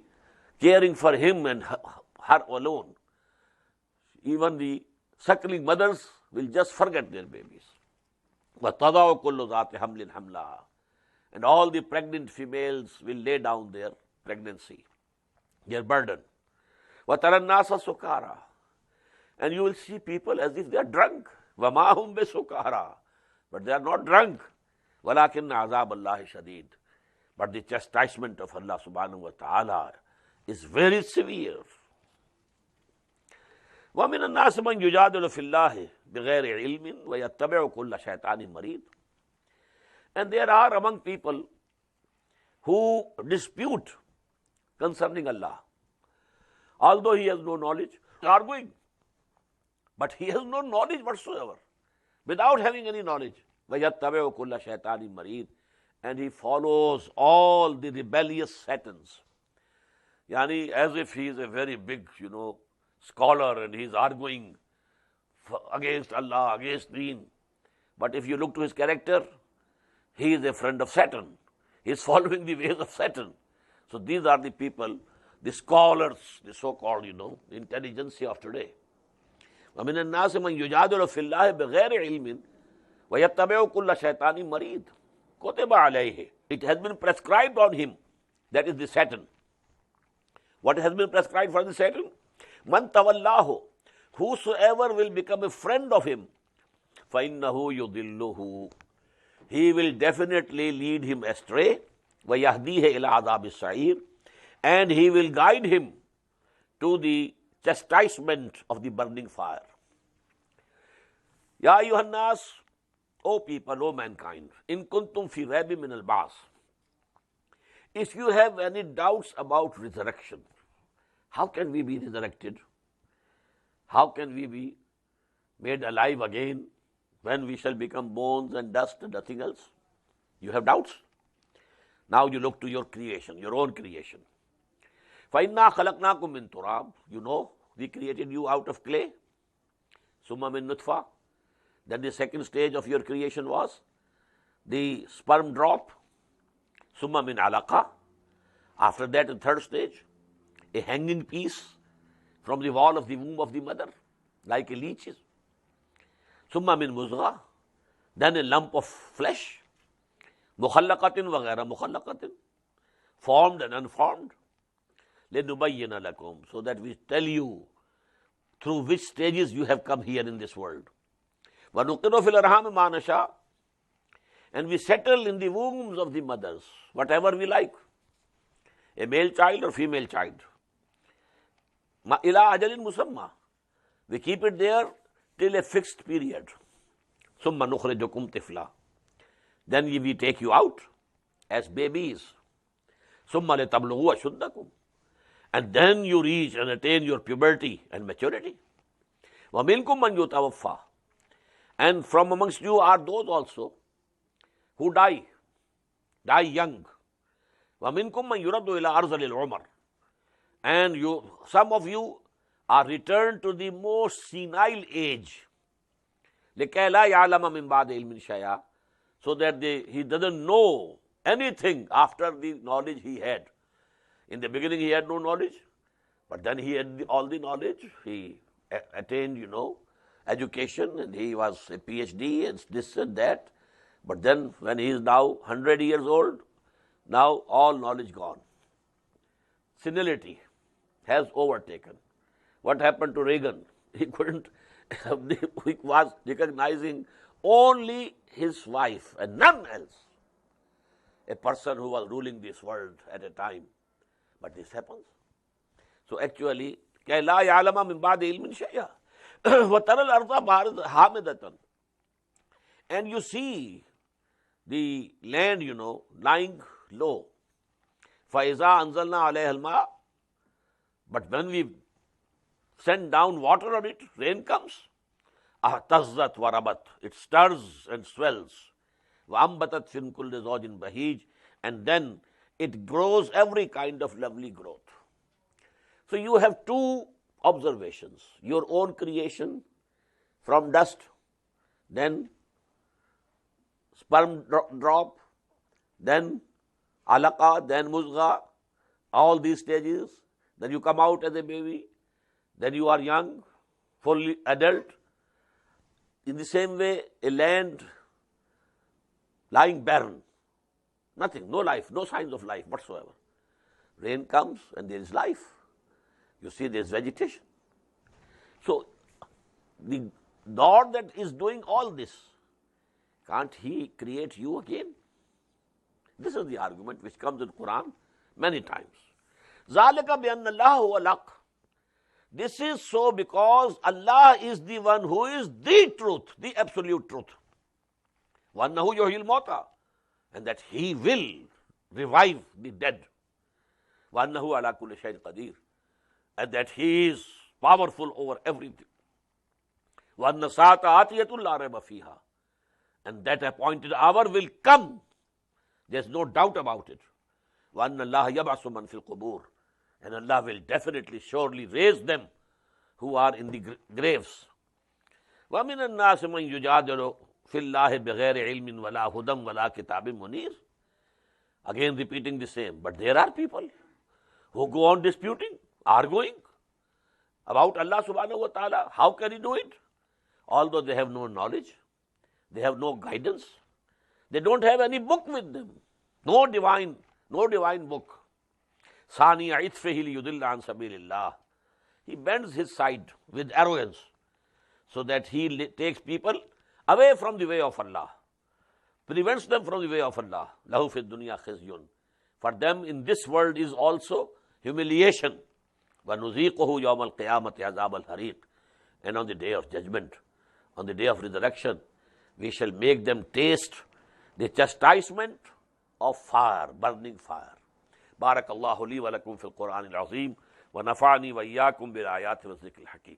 caring for him and her alone. Even the suckling mothers will just forget their babies. وَتَضَعُ كُلُّ ذَاتِ حَمْلٍ حَمْلَهَا. And all the pregnant females will lay down their pregnancy, their burden. وَتَرَى النَّاسَ سُكَارَى. And you will see people as if they are drunk. وَمَا هُمْ بِسُكَارَى. But they are not drunk. وَلَكِنَّ عَذَابَ اللَّهِ شَدِيدٌ. But the chastisement of Allah subhanahu wa ta'ala is very severe. وَمِنَ النَّاسِ مَنْ يُجَادِلُ فِي اللَّهِ بِغَيْرِ عِلْمٍ وَيَتَّبِعُ كُلَّ شَيْطَانٍ مَرِيدٍ. And there are among people who dispute concerning Allah. Although he has no knowledge, arguing. But he has no knowledge whatsoever. Without having any knowledge. وَيَتَّبِعُ كُلَّ شَيْطَانٍ مَرِيدٍ. And he follows all the rebellious Satans. Yani, as if he is a very big, scholar and he is arguing against Allah, against Deen. But if you look to his character, he is a friend of Satan. He is following the ways of Satan. So these are the people, the scholars, the so-called, intelligentsia of today. وَمِنَ النَّاسِ مَنْ يُجَادِلُ فِي اللَّهِ بِغَيْرِ عِلْمٍ وَيَتَّبِعُ كُلَّ شَيْطَانٍ مَرِيدٍ. كُتِبَ عَلَيْهِ. It has been prescribed on him. That is the Satan. What has been prescribed for the Satan? مَنْ تَوَلَّاهُ. whosoever will become a friend of him, فَإِنَّهُ يُضِلُّهُ, he will definitely lead him astray, وَيَهْدِيهِ إِلَىٰ عَذَابِ السَّعِيرِ, and he will guide him to the chastisement of the burning fire. Ya ayyuhan nas, O people, O mankind, in kuntum fi raybin min al-ba'th, if you have any doubts about resurrection, how can we be resurrected? How can we be made alive again when we shall become bones and dust and nothing else? You have doubts? Now you look to your creation, your own creation. فَإِنَّا خَلَقْنَاكُم مِّن تُرَابٍ, you know, we created you out of clay. ثُمَّ مِن نُطْفَةٍ, then the second stage of your creation was the sperm drop. ثُمَّ مِن عَلَقَةٍ, after that the third stage, a hanging piece from the wall of the womb of the mother, like a leech. ثُمَّ مِن مُزْغَةٍ, then a lump of flesh. مُخَلَّقَةٍ وَغَيْرَ مُخَلَّقَةٍ, formed and unformed. لِنُبَيِّنَ لَكُمْ, so that we tell you through which stages you have come here in this world. وَنُقِرُ فِي الْأَرْحَامِ مَا نَشَاءُ, and we settle in the wombs of the mothers whatever we like, a male child or female child. إِلَىٰ أَجَلٍ مُسَمَّى, we keep it there till a fixed period. ثُمَّ نُخْرِجُكُمْ طِفْلًا, then we take you out as babies. ثُمَّ لِتَبْلُغُوا أَشُدَّكُمْ, and then you reach and attain your puberty and maturity. وَمِنْكُمْ مَنْ يُتَوَفَّى, and from amongst you are those also who die young. وَمِنْكُمْ مَنْ يُرَدُّ إِلَىٰ أَرْذَلِ الْعُمَرِ, and some of you are returned to the most senile age. لِكَيْ لَا يَعْلَمَ مِنْ بَعْدِ عِلْمٍ شَيْئًا, so that he doesn't know anything after the knowledge he had. In the beginning he had no knowledge, but then he had all the knowledge. He attained, education, and he was a PhD and this and that. But then when he is now 100 years old, now all knowledge gone. Senility has overtaken. What happened to Reagan? He was recognizing only his wife and none else, a person who was ruling this world at a time. But this happens. So actually, كَيْ لَا يَعْلَمَ مِنْ بَعْدِ عِلْمٍ شَيْئًا وَتَرَى الْأَرْضَ حَامِدَةً, and you see the land, lying low. فَإِذَا أَنزَلْنَا عَلَيْهَا الْمَاءَ, but when we send down water on it, rain comes. اهْتَزَّتْ وَرَبَتْ, it stirs and swells. وَأَنبَتَتْ فِي كُلِّ زَوْجٍ بَهِيجٍ, and then it grows every kind of lovely growth. So you have two observations: your own creation from dust, then sperm drop, then alaqa, then muzgha, all these stages. Then you come out as a baby, then you are young, fully adult. In the same way, a land lying barren, nothing, no life, no signs of life whatsoever. Rain comes and there is life. You see, there is vegetation. So, the Lord that is doing all this, can't He create you again? This is the argument which comes in Quran many times. ذَلِكَ بِأَنَّ اللَّهَ هُوَ الْحَقُّ, this is so because Allah is the one who is the truth, the absolute truth. وَأَنَّهُ يُحْيِي الْمَوْتَى, and that He will revive the dead. وَأَنَّهُ عَلَى كُلِّ شَيْءٍ قَدِيرٌ, and that He is powerful over everything. وَأَنَّ السَّاعَةَ آتِيَةٌ لَا رَيْبَ فِيهَا, and that appointed hour will come. There's no doubt about it. وَأَنَّ اللَّهَ يَبْعَثُ مَنْ فِي الْقُبُورِ, and Allah will definitely, surely raise them who are in the graves. وَمِنَ النَّاسِ مَنْ يُجَادِلُ فِي اللَّهِ بِغَيْرِ عِلْمٍ وَلَا هُدًى وَلَا كِتَابٍ مُنِيرٍ. Again repeating the same. But there are people who go on disputing, arguing about Allah subhanahu wa ta'ala. How can He do it? Although they have no knowledge, they have no guidance, they don't have any book with them, no divine book. ثَانِيَ عِطْفِهِ لِيُضِلَّ عَنْ سَبِيلِ اللَّهِ, he bends his side with arrogance so that he takes people away from the way of Allah, prevents them from the way of Allah. Lahu fi dunya khizyun. For them in this world is also humiliation. وَنُذِيقُهُ يَوْمَ الْقِيَامَةِ عَذَابَ الْحَرِيقِ. And on the day of judgment, on the day of resurrection, we shall make them taste the chastisement of fire, burning fire. بارك الله لي ولكم في القرآن العظيم ونفعني وإياكم بالآيات والذكر الحكيم.